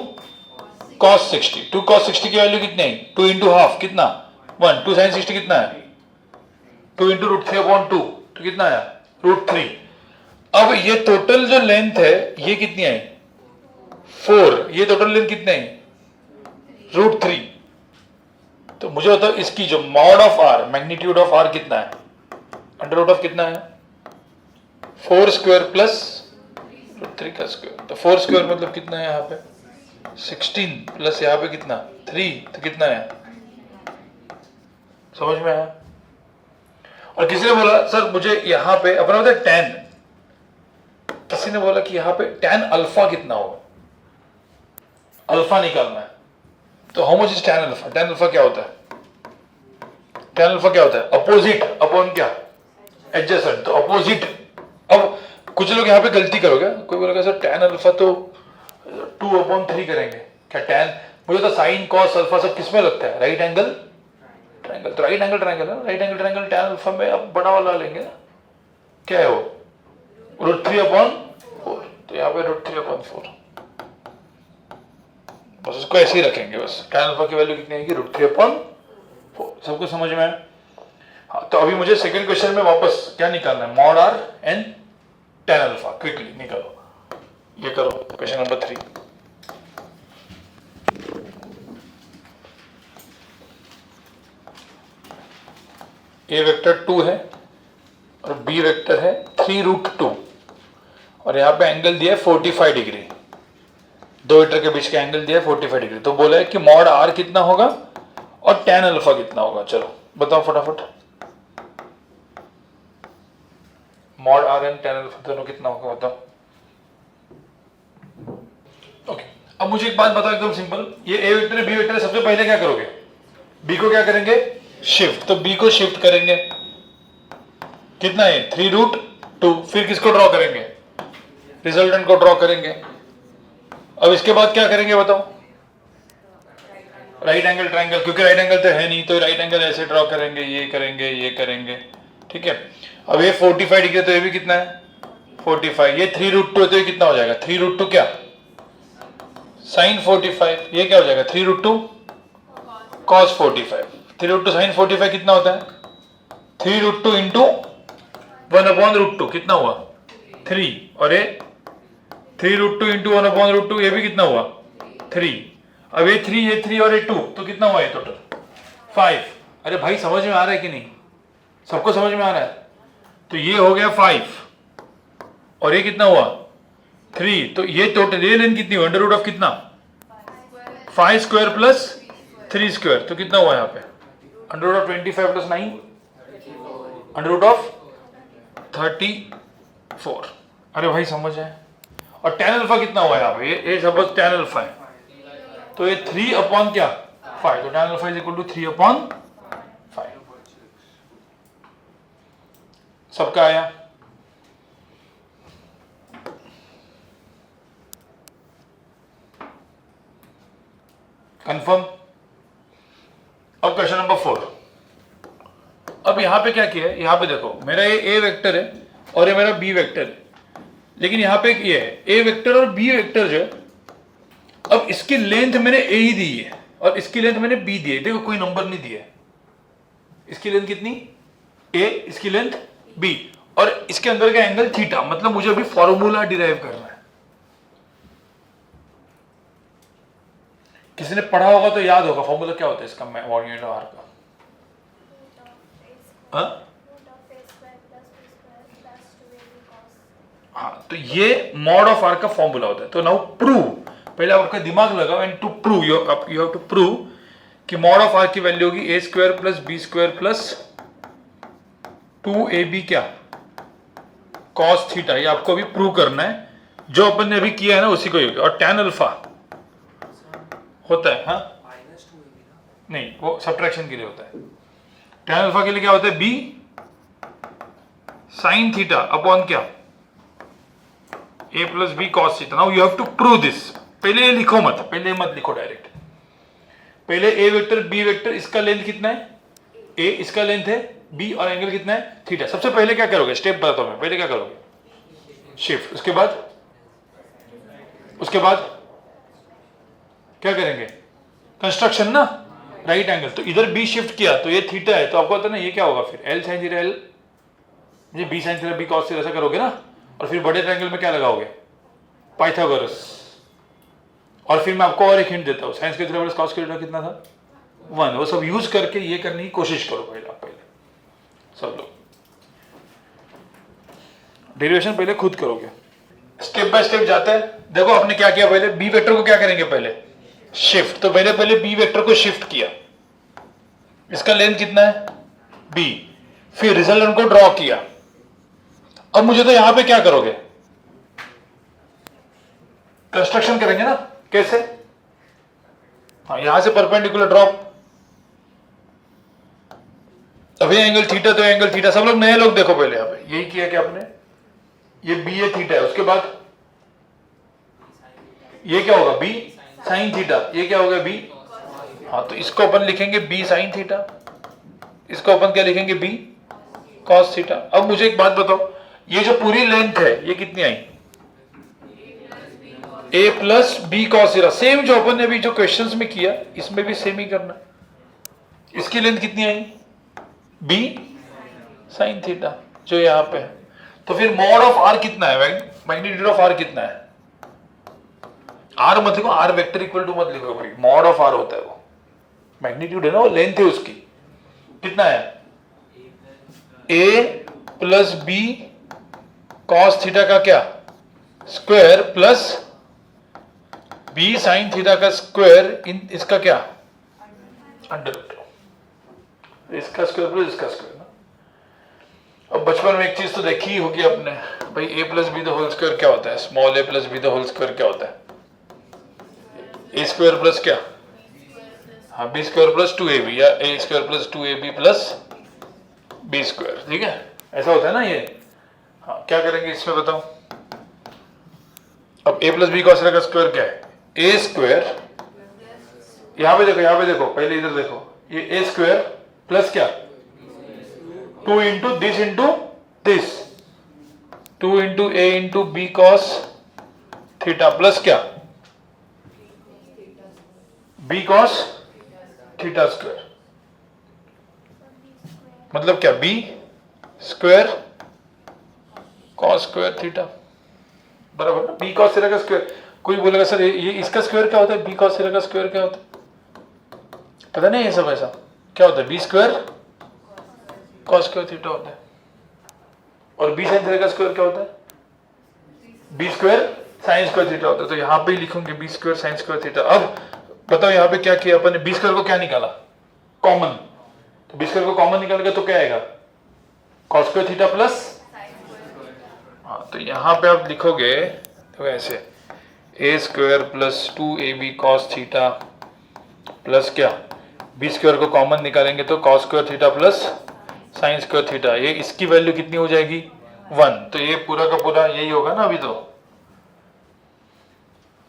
cos 60। 2 cos 60 की वैल्यू कितनी है? 2 इंटू हाफ कितना? 1। 2 साइन 60 कितना है? 2 इंटू √3/2 तो कितना आया? √3। अब ये टोटल जो लेंथ है ये कितनी है? 4। ये टोटल लेंथ कितनी है? √3। तो मुझे बताओ इसकी जो mod of R, magnitude of R कितना है? अंडर रूट कितना है? 4 स्क्वायर प्लस √3 का स्क्वायर। तो 4 स्क्वायर मतलब कितना है यहाँ पे? 16 प्लस यहाँ पे कितना? 3, तो कितना है? समझ में आया? और किसी ने बोला सर मुझे यहाँ पे अपना बता tan, किसी ने बोला कि यहाँ पे tan अल्फा कितना होगा? अल्फा निकालना है। तो how much is tan alpha? tan alpha क्या होता है? tan अल्फा क्या होता है? अपोजिट अपॉन क्या? एडजेसेंट। तो अपोजिट। अब कुछ लोग यहाँ पे गलती करोगे, कोई बोलेगा सर tan अल्फा तो 2/3 करेंगे क्या? tan मुझे तो साइन कॉस अल्फा सब किसमें लगता है? Right angle triangle. तो राइट एंगल ट्रायंगल है, right angle triangle tan alpha में अब बड़ा वाला लेंगे ना, क्या है वो? √3/4। तो यहाँ पे √3/4, बस उसको ऐसे ही रखेंगे। बस tan अल्फा की वैल्यू कितनी आएगी? √3/4। सबको समझ में आया? हाँ, तो अभी मुझे सेकंड क्वेश्चन में वापस क्या निकालना है? Mod R and tan alpha. Quickly निकालो, ये करो क्वेश्चन नंबर 3। ए वेक्टर 2 है और बी वेक्टर है 3√2 और यहाँ पे एंगल दिया है 45 डिग्री, दो वेक्टर के बीच का एंगल दिया है 45 डिग्री। तो बोला है कि मॉड आर कितना होगा और tan अल्फा कितना होगा। चलो बताओ फटाफट, mod R and tan alpha दोनों कितना होगा बताओ। ओके, अब मुझे एक बात बताओ एकदम सिंपल, ये ए वेक्टर है बी वेक्टर है, सबसे पहले क्या करोगे, बी को क्या करेंगे शिफ्ट, तो बी को शिफ्ट करेंगे, कितना है 3√2, फिर किसको ड्रॉ करेंगे, रिजल्टेंट को ड्रॉ करेंगे। अब इसके बाद क्या करेंगे बताओ, राइट एंगल ट्रायंगल, क्योंकि राइट एंगल तो है नहीं तो राइट एंगल ऐसे ड्रॉ करेंगे, ये करेंगे ये करेंगे, ठीक है। अब ये 45 डिग्री तो ये भी कितना है 45, ये 3√2 तो ये कितना हो जाएगा 3√2 क्या साइन 45, ये क्या हो जाएगा 3√2 cos 45, 3√2 साइन 45 कितना होता है 3√2 इंटू 1/√2 कितना हुआ 3, और ये 3√2 इंटू 1/√2 ये भी कितना हुआ 3। अब ये 3 और ये 2 तो कितना हुआ ये टोटल 5। अरे भाई समझ में आ रहा है कि नहीं, सबको समझ में आ रहा है। तो ये हो गया 5 और ये कितना हुआ 3, तो ये टोटल ये लेंथ कितनी हुई अंडर रूट ऑफ कितना 5 स्क्वायर प्लस 3 स्क्वायर, तो कितना हुआ यहाँ पे under root of 25 plus 9 under root of 34। अरे भाई समझ है। और tan अल्फा कितना हुआ यहाँ पे, ये सपोज tan अल्फा है तो ये 3 अपॉन क्या 5, तो tan alpha is equal to 3/5। सबका आया। कंफर्म। अब क्वेश्चन नंबर 4। अब यहां पे क्या किया है, यहां पे देखो मेरा ये ए वेक्टर है और ये मेरा बी वेक्टर है, लेकिन यहां पे ये है ए वेक्टर और बी वेक्टर जो है, अब इसकी लेंथ मैंने ए ही दी है और इसकी लेंथ मैंने बी दी है, देखो कोई नंबर नहीं दिया है। इसकी लेंथ कितनी ए, इसकी लेंथ बी, और इसके अंदर का एंगल थीटा, मतलब मुझे अभी फॉर्मूला डिराइव करना है। किसी ने पढ़ा होगा तो याद होगा फॉर्मूला क्या होता है इसका, मॉड आर का। हाँ, तो ये मॉड ऑफ आर का फॉर्मूला होता है। तो नाउ प्रूव, पहले आपका दिमाग लगाओ and to prove you have to prove कि मॉड ऑफ आर की वैल्यू होगी a square plus B square plus 2ab क्या कॉस थीटा। ये आपको अभी प्रूव करना है, जो अपन ने अभी किया है ना उसी को ही होगा। और tan अल्फा होता है, हाँ नहीं वो सब्ट्रैक्शन के लिए होता है। tan अल्फा के लिए क्या होता है b साइन थीटा अपॉन क्या a plus B cos theta. Now you have to prove this. पहले लिखो मत, पहले मत लिखो डायरेक्ट, पहले ए वेक्टर बी वेक्टर, इसका लेंथ कितना है ए, इसका लेंथ है बी, और एंगल कितना है थीटा। सबसे पहले क्या करोगे, स्टेप बताता हूं मैं, पहले क्या करोगे शिफ्ट, उसके बाद क्या करेंगे कंस्ट्रक्शन ना, राइट एंगल। तो इधर बी शिफ्ट किया तो ये थीटा है, तो आपको पता ना ये क्या होगा फिर एल साइन थीटा एल, ये B sine theta B cos theta, ऐसा करोगे ना। और फिर बड़े ट्रायंगल में क्या लगाओगे पाइथागोरस। और फिर मैं आपको और एक हिंट देता हूँ, sign square theta plus cos square theta कितना था 1। वो सब यूज करके ये करने की कोशिश करो पहले सब लोग, डेरिवेशन पहले खुद करोगे, स्टेप बाय स्टेप जाता है। देखो आपने क्या किया, पहले बी वेक्टर को क्या करेंगे पहले शिफ्ट, तो पहले बी वेक्टर को शिफ्ट किया, इसका लेंथ कितना है बी, फिर रिजल्टेंट को ड्रॉ किया। अब मुझे तो यहां पे क्या करोगे कंस्ट्रक्शन करेंगे ना, कैसे, हाँ यहां से परपेंडिकुलर ड्रॉप, अभी एंगल थीटा तो एंगल थीटा, सब लोग नए लोग देखो पहले यहां पे यही किया कि आपने, ये बी है थीटा है, उसके बाद ये क्या होगा बी साइन थीटा, ये क्या होगा बी, हाँ तो इसको अपन लिखेंगे बी साइन थीटा, इसको अपन क्या लिखेंगे बी कॉस थीटा। अब मुझे एक बात बताओ, ये जो पूरी लेंथ है ये कितनी आई a plus B cos theta, same जो अपन ने अभी जो क्वेश्चंस में किया इसमें भी सेम ही करना। इसकी लेंथ कितनी आई बी साइन थीटा जो यहां पे है। तो फिर मॉड ऑफ आर कितना है, मैग्नीट्यूड ऑफ आर कितना है, आर मत लिखो, आर वेक्टर इक्वल टू मत लिखो भाई, मॉड ऑफ आर होता है वो, मैग्नीट्यूड है ना वो लेंथ है उसकी, कितना है A plus B cos theta का क्या square plus B sine theta का स्क्वायर इन इसका क्या अंडर रूट, इसका स्क्वायर प्लस इसका स्क्वायर ना। अब बचपन में एक चीज तो देखी ही होगी आपने भाई, a plus b the whole square क्या होता है, small a plus b the whole square क्या होता है, ए स्क्वायर प्लस क्या, हाँ बी स्क्वायर प्लस 2ab या a square plus 2ab plus B square, ठीक है ऐसा होता है ना ये। हाँ क्या करेंगे इसमें बताओ, अब ए प्लस बी कॉस थीटा का स्क्वायर क्या है, ए स्क्वायर, यहां पे देखो पहले इधर देखो, ये ए स्क्वायर प्लस क्या 2 into this 2 into A into B cos theta plus क्या बी कॉस थीटा स्क्वायर, मतलब क्या B square cos square theta बराबर ना, बी कॉस थीटा का स्क्वायर। कोई बोलेगा सर ये इसका स्क्वायर क्या होता है, बी कॉस थीटा का स्क्वायर क्या होता है, पता नहीं ये सब ऐसा क्या होता है, b square cos square theta होता है, और बी साइन थीटा का स्क्वायर क्या होता है, b square sine square theta होता है। तो यहां पे ही लिखूंगे b square sine square theta. अब बताओ यहां पे क्या किया अपन ने, बी स्क्वायर को क्या निकाला कॉमन, तो बी स्क्वायर को कॉमन निकालेगा तो क्या आएगा कॉस स्क्वायर थीटा प्लस, हाँ तो यहां पे आप लिखोगे तो ऐसे a square plus 2ab cos theta plus क्या बी स्क्वायर को कॉमन निकालेंगे तो cos square theta plus sine square theta, ये इसकी वैल्यू कितनी हो जाएगी 1, तो ये पूरा का पूरा यही होगा ना। अभी तो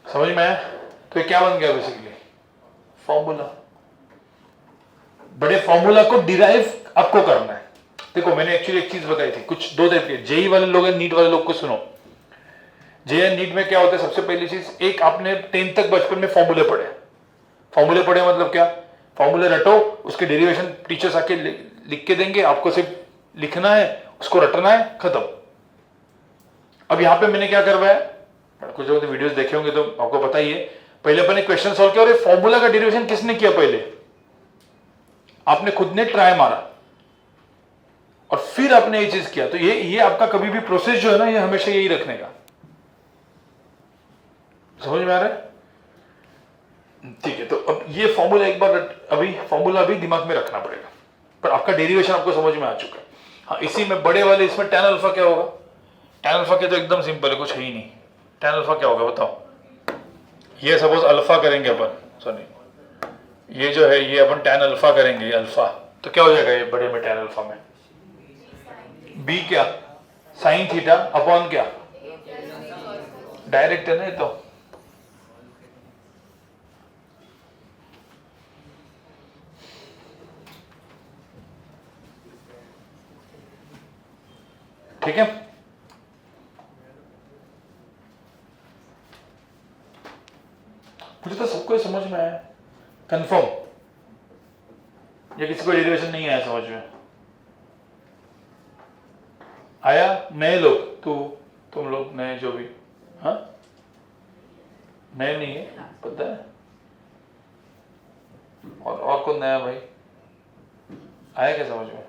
समझ में आया, तो ये क्या बन गया बेसिकली फॉर्मूला। बड़े फॉर्मूला को डिराइव आपको करना है। देखो मैंने एक्चुअली एक चीज बताई थी, कुछ दो टाइप के जेई वाले लोग हैं, नीट वाले लोग को सुनो। जेई एंड नीट में क्या होता है, सबसे पहली चीज, एक आपने 10th तक बचपन में फॉर्मूले पढ़े मतलब क्या, फॉर्मूले रटो, उसके डेरिवेशन टीचर्स आके लिख के देंगे, आपको सिर्फ लिखना है, उसको रटना है, खत्म। अब यहां पे मैंने क्या करवाया, कुछ लोग वीडियोस देखे होंगे तो आपको पता ही है, पहले अपन ने क्वेश्चन सॉल्व किया और ये फॉर्मूला का डेरिवेशन किसने किया, पहले आपने खुद ने ट्राई मारा और फिर आपने ये चीज किया। तो ये आपका कभी भी प्रोसेस जो है ना, ये हमेशा यही रखने का, समझ में आ रहा है, ठीक है। तो अब ये फॉर्मूला एक बार फॉर्मूला अभी दिमाग में रखना पड़ेगा, पर आपका डेरिवेशन आपको समझ में आ चुका है। हाँ इसी में बड़े वाले इसमें tan अल्फा क्या होगा, tan अल्फा के तो एकदम सिंपल है, कुछ है ही नहीं। tan अल्फा क्या होगा बताओ, ये सपोज अल्फा करेंगे अपन, सॉरी ये जो है ये अपन tan अल्फा करेंगे, ये अल्फा, तो क्या हो जाएगा ये बड़े में tan अल्फा में b क्या साइन थीटा अपॉन क्या, डायरेक्ट है ना ये तो, ठीक है। मुझे तो सबको समझ में आया कंफर्म, या किसी को डेरिवेशन नहीं आया समझ में आया, नए लोग तुम लोग नए जो भी, हाँ नए नहीं है पता है, और कौन नया भाई, आया क्या समझ में,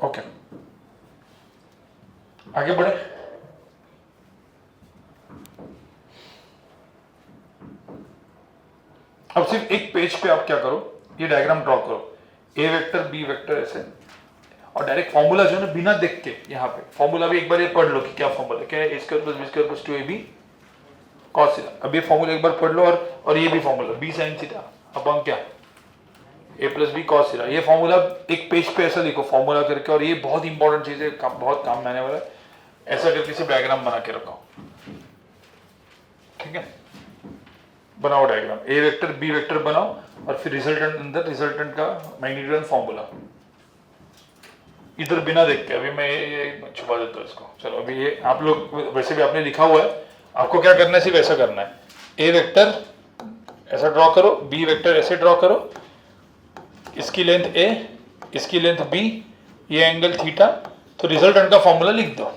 ओके आगे बढ़े। अब सिर्फ एक पेज पे आप क्या करो, ये डायग्राम ड्रॉ करो, ए वेक्टर बी वेक्टर ऐसे, और डायरेक्ट फॉर्मूला जो है ना बिना देख के, यहाँ पे फॉर्मूला भी एक बार ये पढ़ लो कि क्या फॉर्मूला क्या है, a square plus B square plus 2ab cos theta. अब ये फॉर्मूला एक बार पढ़ लो, और ये भी formula B sine theta upon क्या A plus B cos theta, ये फॉर्मूला एक पेज पे ऐसा लिखो फॉर्मूला करके, और ये बहुत इंपॉर्टेंट चीज है, बहुत काम में आने वाला है, ऐसा करके सिर्फ डायग्राम बना के रखो, ठीक है। बनाओ डायग्राम, ए वेक्टर बी वेक्टर बनाओ, और फिर रिजल्टेंट अंदर, रिजल्टेंट का मैग्नीट्यूड फॉर्मूला इधर बिना देख के, अभी मैं ये छुपा देता हूँ इसको। चलो अभी ये आप लोग वैसे भी आपने लिखा हुआ है, आपको क्या करना है सिर्फ ऐसा करना है, ए वेक्टर ऐसा ड्रॉ करो, बी वेक्टर ऐसे ड्रॉ करो, इसकी लेंथ ए इसकी लेंथ बी, ये एंगल थीटा, तो रिजल्टेंट का फॉर्मूला लिख दो।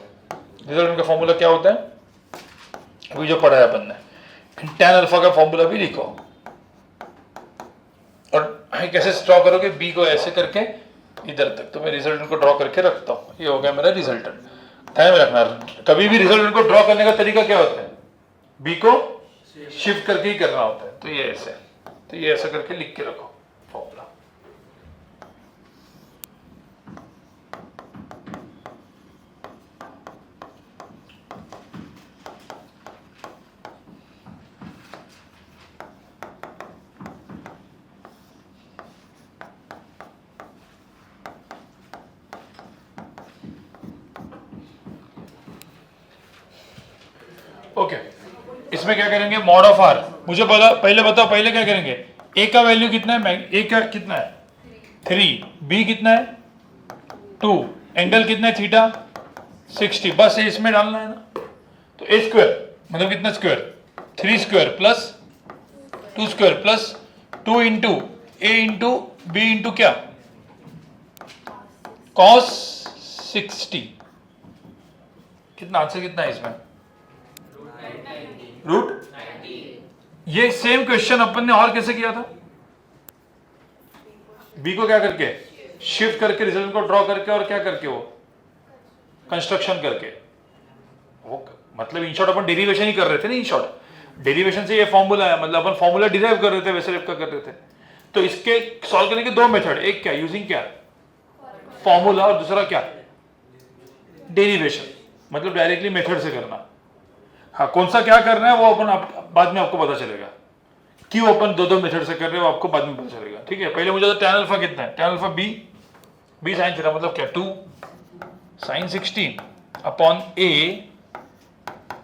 रिजल्टेंट का फॉर्मूला क्या होता है, अभी जो पढ़ा है अपन ने, tan अल्फा का फॉर्मूला भी लिखो और कैसे ड्रॉ करोगे, बी को ऐसे करके इधर तक। तो मैं रिजल्टेंट को ड्रॉ करके रखता हूँ, ये हो गया मेरा रिजल्टेंट। ध्यान में रखना, कभी भी रिजल्टेंट को ड्रॉ करने का तरीका क्या होता है, बी को शिफ्ट करके ही करना होता है। तो ये ऐसे, तो ये ऐसा करके लिख के रखो फॉर्मूला। ओके, इसमें क्या करेंगे, मॉड ऑफ आर। मुझे पहले बताओ, पहले क्या करेंगे, ए का वैल्यू कितना है, ए का कितना है 3, बी कितना है 2, एंगल कितना है थीटा 60, बस इसमें डालना है ना। तो ए स्क्वायर मतलब कितना square, 3 square plus 2 square plus 2 into ए इंटू बी इंटू क्या cos 60। कितना आंसर कितना है इसमें, रूट। ये सेम क्वेश्चन अपन ने और कैसे किया था, बी को क्या करके शिफ्ट करके रिजल्ट को ड्रॉ करके और क्या करके वो कंस्ट्रक्शन करके, वो मतलब इन शॉर्ट अपन डेरिवेशन ही कर रहे थे ना। इन शॉर्ट डेरिवेशन से ये फॉर्मूला है, मतलब अपन फॉर्मूला डिराइव कर रहे थे, वैसे टाइप का कर रहे थे। तो इसके सॉल्व करने के दो मेथड, एक क्या यूजिंग क्या फॉर्मूला और दूसरा क्या डेरिवेशन, मतलब डायरेक्टली मेथड से करना। हाँ, कौन सा क्या करना है वो अपन बाद में आपको पता चलेगा, क्यों अपन दो मेथड से कर रहे हो आपको बाद में पता चलेगा। ठीक है, पहले मुझे तो tan अल्फा कितना है, tan alpha B sine theta मतलब क्या 2 साइन 60 अपॉन a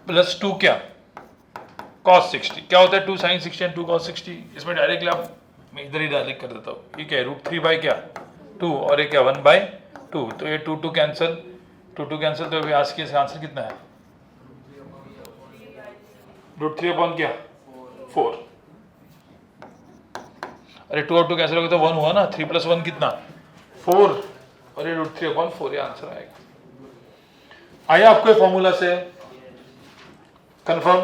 प्लस 2 क्या cos 60। क्या होता है 2 साइन 60 एंड 2 cos 60। इसमें डायरेक्टली आप, मैं इधर ही डायरेक्ट कर देता हूँ, ये क्या है √3 बाई क्या 2 और ये क्या 1/2। तो ये 2 कैंसिल, 2 कैंसिल, तो अभी आज के आंसर कितना है √3 अपॉन क्या 4। अरे 2 और 2 कैंसिल हो गया तो 1 हुआ ना, 3 + 1 कितना 4 और ये √3 अपॉन 4, ये आंसर आएगा। आया आपको फॉर्मूला से कंफर्म।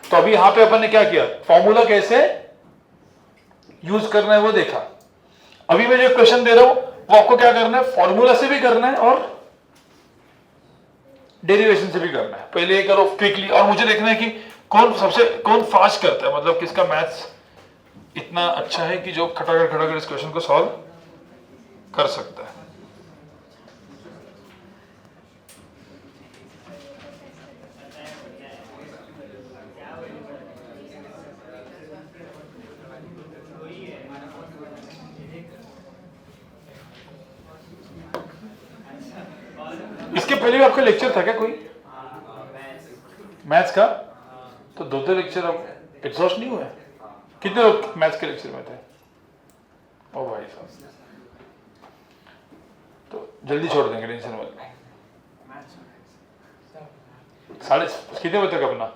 तो अभी यहां पे अपन ने क्या किया, फॉर्मूला कैसे यूज करना है वो देखा। अभी मैं जो क्वेश्चन दे रहा हूं वो आपको क्या करना है, फॉर्मूला से भी करना है और डेरिवेशन से भी करना है। पहले ये करो क्विकली, और मुझे देखना है कि कौन फास्ट करता है, मतलब किसका मैथ्स इतना अच्छा है कि जो खटाखट इस क्वेश्चन को सॉल्व कर सकता है। इसके पहले भी आपका लेक्चर था क्या कोई मैथ्स का? तो दो लेक्चर अब एग्जॉस्ट नहीं हुए? कितने लोग मैथ्स के लेक्चर में थे? ओ भाई साहब, तो जल्दी छोड़ देंगे, टेंशन मत। कितने बजे तक अपना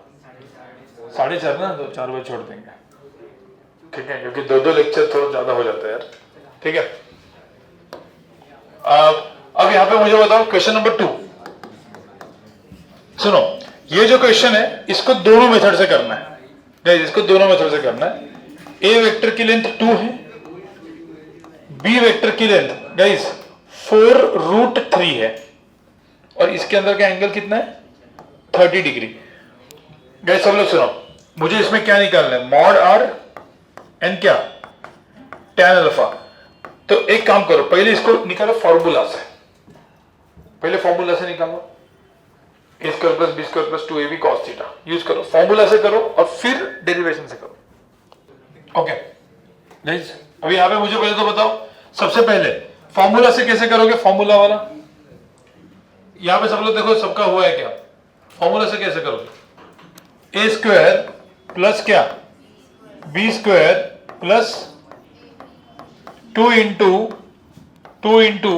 4:30 ना, तो 4 बजे छोड़ देंगे। ठीक है, क्योंकि दो लेक्चर थोड़ा ज्यादा हो जाता है यार। ठीक है, अब यहाँ पे मुझे बताओ क्वेश्चन नंबर 2। सुनो, ये जो क्वेश्चन है इसको दोनों मेथड से करना है गाइस, इसको दोनों मेथड से करना है। ए वेक्टर की लेंथ 2 है, बी वेक्टर की लेंथ गाइस 4√3 है, और इसके अंदर का एंगल कितना है 30 डिग्री। गाइस सब लोग सुनो, मुझे इसमें क्या निकालना है, मॉड आर एंड क्या tan अल्फा। तो एक काम करो, पहले इसको निकालो फॉर्मूला से, पहले फॉर्मूला से निकालो, a square plus B square plus 2ab cos theta use करो, फॉर्मूला से करो और फिर डेरिवेशन से करो। ओके गाइस, अभी यहां पे मुझे पहले तो बताओ, सबसे पहले फॉर्मूला से कैसे करोगे, फॉर्मूला वाला यहां पे सब लोग देखो, सबका हुआ है क्या, फॉर्मूला से कैसे करोगे, a स्क्वायर प्लस क्या B square plus 2 into 2ab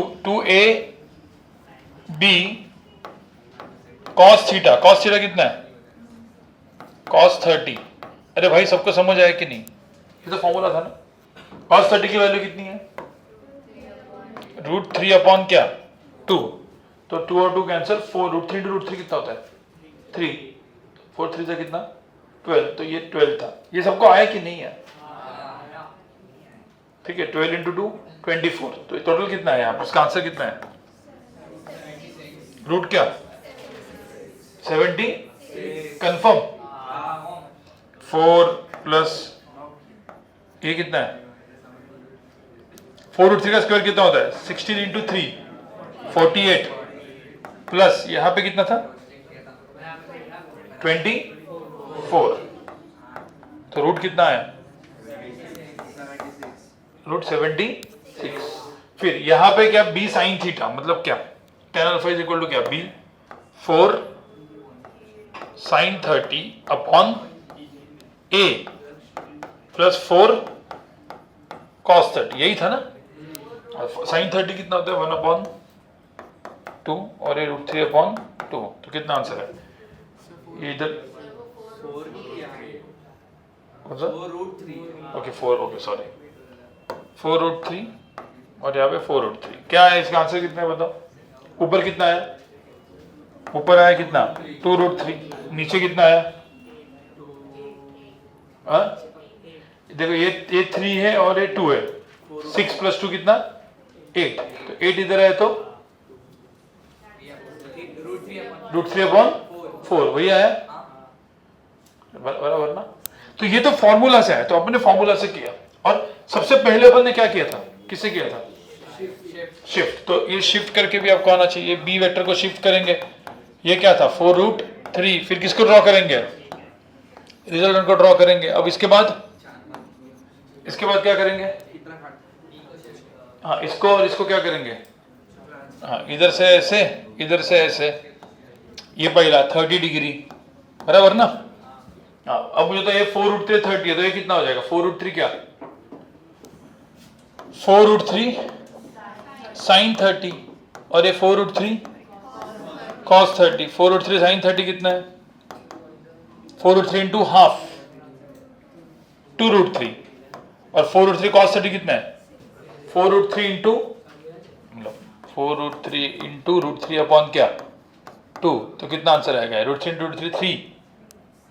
cos theta कितना है cos 30। अरे भाई सबको समझ आया कि नहीं, ये तो फॉर्मूला था ना। cos 30 की वैल्यू कितनी है √3 अपॉन क्या 2, तो 2 और 2 कैंसिल, 4 √3 into √3 कितना होता है 3, 4 3 से कितना 12, तो ये 12 था। ये सबको आया कि नहीं है? ठीक है, 12 इंटू 2 24। तो टोटल कितना है यहाँ पर? इसका आंसर कितना है? रूट क्या? 70 कंफर्म। 4 प्लस ये कितना है? 4 रूट 3 का स्क्वायर कितना होता है? 16 इंटू 3 48 प्लस यहाँ पे कितना था? 24। तो रूट कितना है? रूट 76। फिर यहाँ पे क्या? b साइन थीटा मतलब क्या? tan alpha is equal to क्या? b 4 sine 30 upon a plus 4 cos 30, यही था ना? साइन 30 कितना होता है? 1 अपॉन 2 और ये रूट 3 अपॉन 2। तो कितना आंसर है? ये इधर ओके 4, ओके सॉरी 4 रूट 3 और यहाँ पे 4 रूट 3। क्या है इसका आंसर? कितना है बताओ? ऊपर कितना है? ऊपर आया कितना? 2 रूट 3। नीचे कितना आया? देखो ये 3 है और ये 2 है। 6 प्लस 2 कितना? 8। तो 8 इधर है तो रूट 3 अपॉन 4 वही आया बराबर ना? तो ये तो फॉर्मूला से है, तो अपने फॉर्मूला से किया। और सबसे पहले अपन ने क्या किया था? किससे किया था? शिफ्ट। तो ये शिफ्ट करके भी आपको आना चाहिए। बी वेक्टर को शिफ्ट करेंगे। ये क्या था? 4 रूट 3। फिर किसको ड्रॉ करेंगे? रिजल्टेंट को ड्रॉ करेंगे। अब इसके बाद क्या करेंगे? हाँ, इसको और इसको क्या करेंगे? हाँ, इधर से ऐसे, इधर से ऐसे। ये पहला 30 डिग्री बराबर ना? हाँ, अब मुझे तो ये 4 रूट 3 30 है, तो ये कितना हो जाएगा? 4 रूट 3 क्या? 4 रूट 3 साइन 30 और ये 4 रूट 3 कॉस 30। 4 रूट 3 साइन 30 कितना है? 4 रूट 3 इंटू हाफ 2 रूट 3 और 4 रूट 3 कॉस 30 कितना है? 4 root 3 into 4 root 3 into root 3 upon क्या? 2। तो कितना आंसर आएगा? रूट 3 इंटू रूट 3 3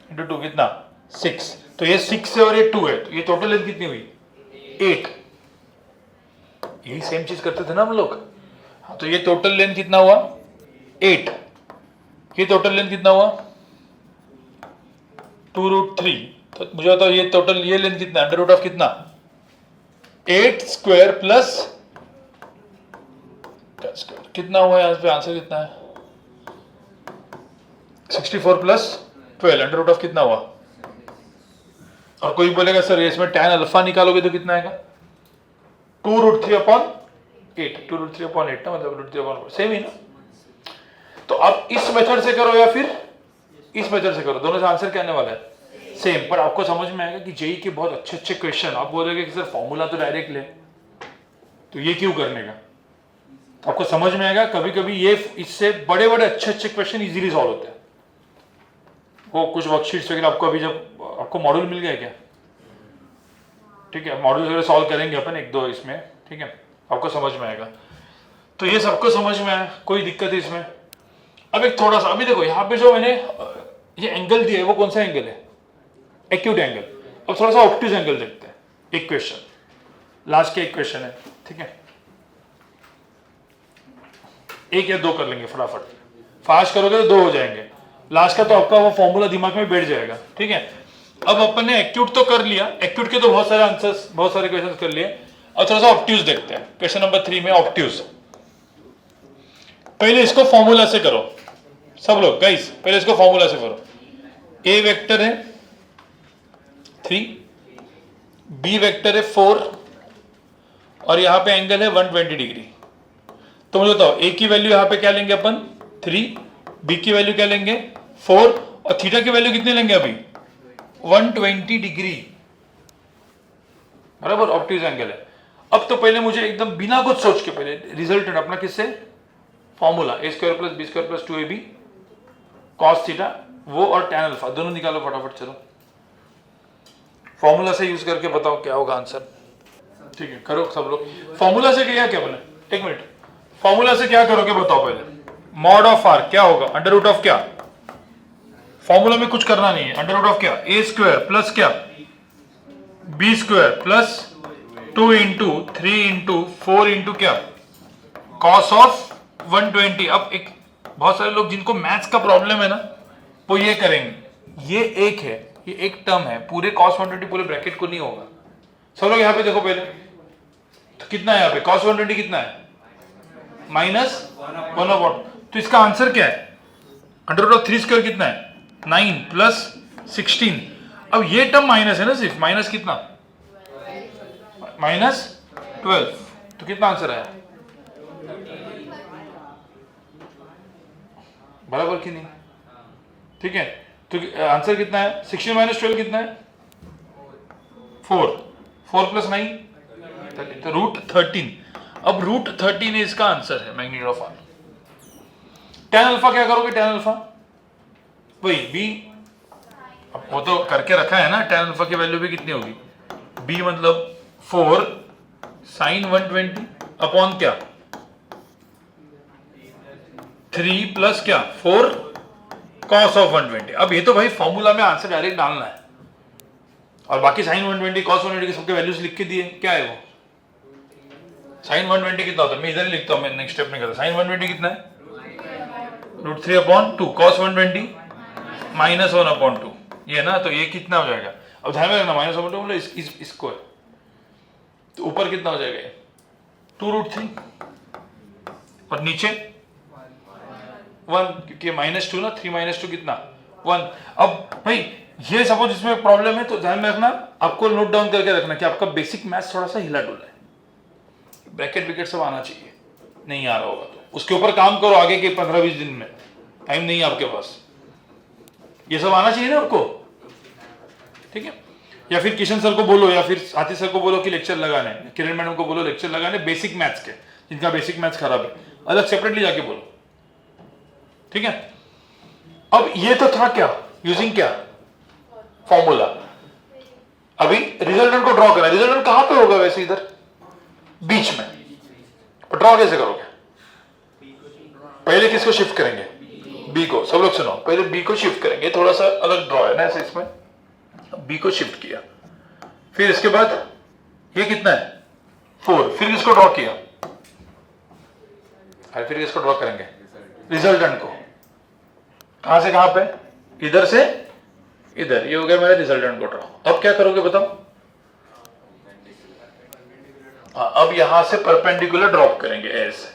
इंटू 2 कितना? 6। तो ये 6 है और ये 2 है, तो ये टोटल लेंथ कितनी हुई? 8। यही सेम चीज करते थे ना हम लोग। हाँ, तो ये टोटल लेंथ कितना हुआ? 8। ये टोटल लेंथ कितना हुआ? 2 रूट 3। तो मुझे बताओ ये टोटल ये लेंथ कितना? अंडर रूट ऑफ कितना? 8 स्क्वायर प्लस कितना हुआ? यहाँ पे आंसर कितना है? 64 प्लस 12 अंडर रूट ऑफ कितना हुआ? और कोई बोलेगा सर इसमें tan अल्फा निकालोगे तो कितना आएगा? 2 रूट 3 अपॉन 8। 2 रूट 3 अपॉन 8 ना, मतलब रूट 3 अपॉन सेम ही ना? तो आप इस मेथड से करो या फिर इस मेथड से करो, दोनों से आंसर क्या आने वाला है? सेम। पर आपको समझ में आएगा कि जेई के बहुत अच्छे अच्छे क्वेश्चन, आप बोलोगे कि सर फॉर्मूला तो डायरेक्ट ले, तो ये क्यों करने का? तो आपको समझ में आएगा कभी कभी ये इससे बड़े बड़े अच्छे अच्छे क्वेश्चन इजीली सॉल्व होते हैं। वो कुछ वर्कशीट्स वगैरह आपको अभी जब आपको मॉड्यूल मिल गया क्या? ठीक है, मॉड्यूल वगैरह सॉल्व करेंगे अपन 1-2 इसमें, ठीक है, आपको समझ में आएगा। तो ये सबको समझ में आया, कोई दिक्कत है इसमें? अब एक थोड़ा सा अभी देखो यहाँ पे जो मैंने ये एंगल दिया है वो कौन सा एंगल है? Acute angle. अब थोड़ा सा ऑब्ट्यूज एंगल देखते हैं। एक क्वेश्चन, लास्ट के एक क्वेश्चन है, ठीक है, 1 या 2 कर लेंगे फटाफट। फास्ट करोगे तो 2 हो जाएंगे। लास्ट का तो आपका वो फॉर्मूला दिमाग में बैठ जाएगा, ठीक है। अब अपन ने एक्यूट तो कर लिया, एक्यूट के तो बहुत सारे आंसर्स, बहुत सारे क्वेश्चंस कर लिए। और थोड़ा सा ऑब्ट्यूज देखते हैं। क्वेश्चन नंबर 3 में ऑब्ट्यूज। पहले इसको फॉर्मूला से करो सब लोग गाइस, पहले इसको फॉर्मूला से करो। ए वेक्टर है 3, बी वेक्टर है 4 और यहां पे एंगल है 120 डिग्री। तो मुझे बताओ ए की वैल्यू यहां पे क्या लेंगे अपन? 3, बी की वैल्यू क्या लेंगे? 4 और थीटा की वैल्यू कितनी लेंगे अभी? 120 डिग्री बराबर ऑब्ट्यूज एंगल है। अब तो पहले मुझे एकदम बिना कुछ सोच के पहले रिजल्टेंट अपना किससे? Formula a square plus B square plus 2ab cos theta, वो और tan अल्फा दोनों निकालो फटाफट। चलो फॉर्मूला से यूज करके बताओ क्या होगा आंसर। ठीक है, करो सब लोग। फॉर्मूला से किया क्या बने? एक मिनट, फॉर्मूला से क्या करोगे बताओ पहले। मॉड ऑफ आर क्या होगा? अंडर रूट ऑफ क्या? फॉर्मूला में कुछ करना नहीं है, अंडर रूट ऑफ क्या, ए स्क्वायर प्लस क्या, B square plus 2 into 3 into 4 into क्या, कॉस ऑफ 120। अब एक बहुत सारे लोग जिनको मैथ्स का प्रॉब्लम है ना, वो ये करेंगे, ये एक है, ये एक टर्म है, पूरे कॉस 120 पूरे ब्रैकेट को नहीं होगा। सब लोग यहाँ पे देखो पहले, तो कितना है यहाँ पे, कॉस 120 कितना है, -1/, तो इसका आंसर क्या है, अंडर रूट ऑफ 3 स्क्वायर कितना है, 9 प्लस 16। अब ये टर्म माइनस है ना, सिर्फ माइनस कितना, -12, तो कितना आंसर आया, बराबर कि नहीं, ठीक है। तो आंसर कितना है, 16 - 12 कितना है, 4 + 9 तो √13। अब √13 इसका आंसर है, magnitude of R. tan alpha क्या करोगे, tan अल्फा वही b, अब वो तो करके रखा है ना, tan अल्फा की वैल्यू भी कितनी होगी, b मतलब 4 sin 120 अपॉन क्या, 3 प्लस क्या, 4 cos ऑफ 120। अब ये तो भाई फॉर्मूला में आंसर डायरेक्ट डालना है, और बाकी sin 120 cos 120 के सबके वैल्यूज लिख के दिए, क्या है वो, sin 120 कितना होता है, मैं इधर ही लिखता हूं, मैं नेक्स्ट स्टेप में करता। sin 120 कितना है, √3/2, cos 120 -1/2, ये ना, तो ये कितना हो जाएगा, अब ध्यान में रखना, -1/2 मतलब इसको है, तो ऊपर कितना हो जाएगा, 2√3, और नीचे 1, क्योंकि -2 ना, 3 - 2 कितना, 1। अब भाई ये सपोज इसमें प्रॉब्लम है, तो ध्यान में रखना, आपको नोट डाउन करके रखना कि आपका बेसिक मैथ्स थोड़ा सा हिला डुला है, ब्रैकेट विकेट सब आना चाहिए, नहीं आ रहा होगा तो उसके ऊपर काम करो आगे के 15-20 दिन में, टाइम नहीं है आपके पास, ये सब आना चाहिए ना आपको, ठीक है। या फिर किशन सर को बोलो, या फिर साथी सर को बोलो कि लेक्चर लगाने, किरण मैडम को बोलो लेक्चर लगाने बेसिक मैथ्स के, जिनका बेसिक मैथ्स खराब है, अलग सेपरेटली जाके बोलो, ठीक है। अब ये तो था क्या, यूजिंग क्या, फॉर्मूला। अभी रिजल्टेंट को ड्रॉ करना है, रिजल्टेंट कहां पे होगा वैसे, इधर बीच में, तो ड्रॉ कैसे करोगे, पहले किसको शिफ्ट करेंगे, बी को, सब लोग सुनो, पहले बी को शिफ्ट करेंगे, थोड़ा सा अलग ड्रॉ है ना ऐसे, इसमें बी को शिफ्ट किया, फिर इसके बाद ये कितना है 4, फिर इसको ड्रॉ किया, और फिर इसको ड्रॉ करेंगे रिजल्टेंट को, कहां से कहां पे, इधर से इधर, ये हो गया मेरा रिजल्टेंट को ड्रॉ। अब क्या करोगे बताओ, अब यहां से परपेंडिकुलर ड्रॉप करेंगे ऐसे,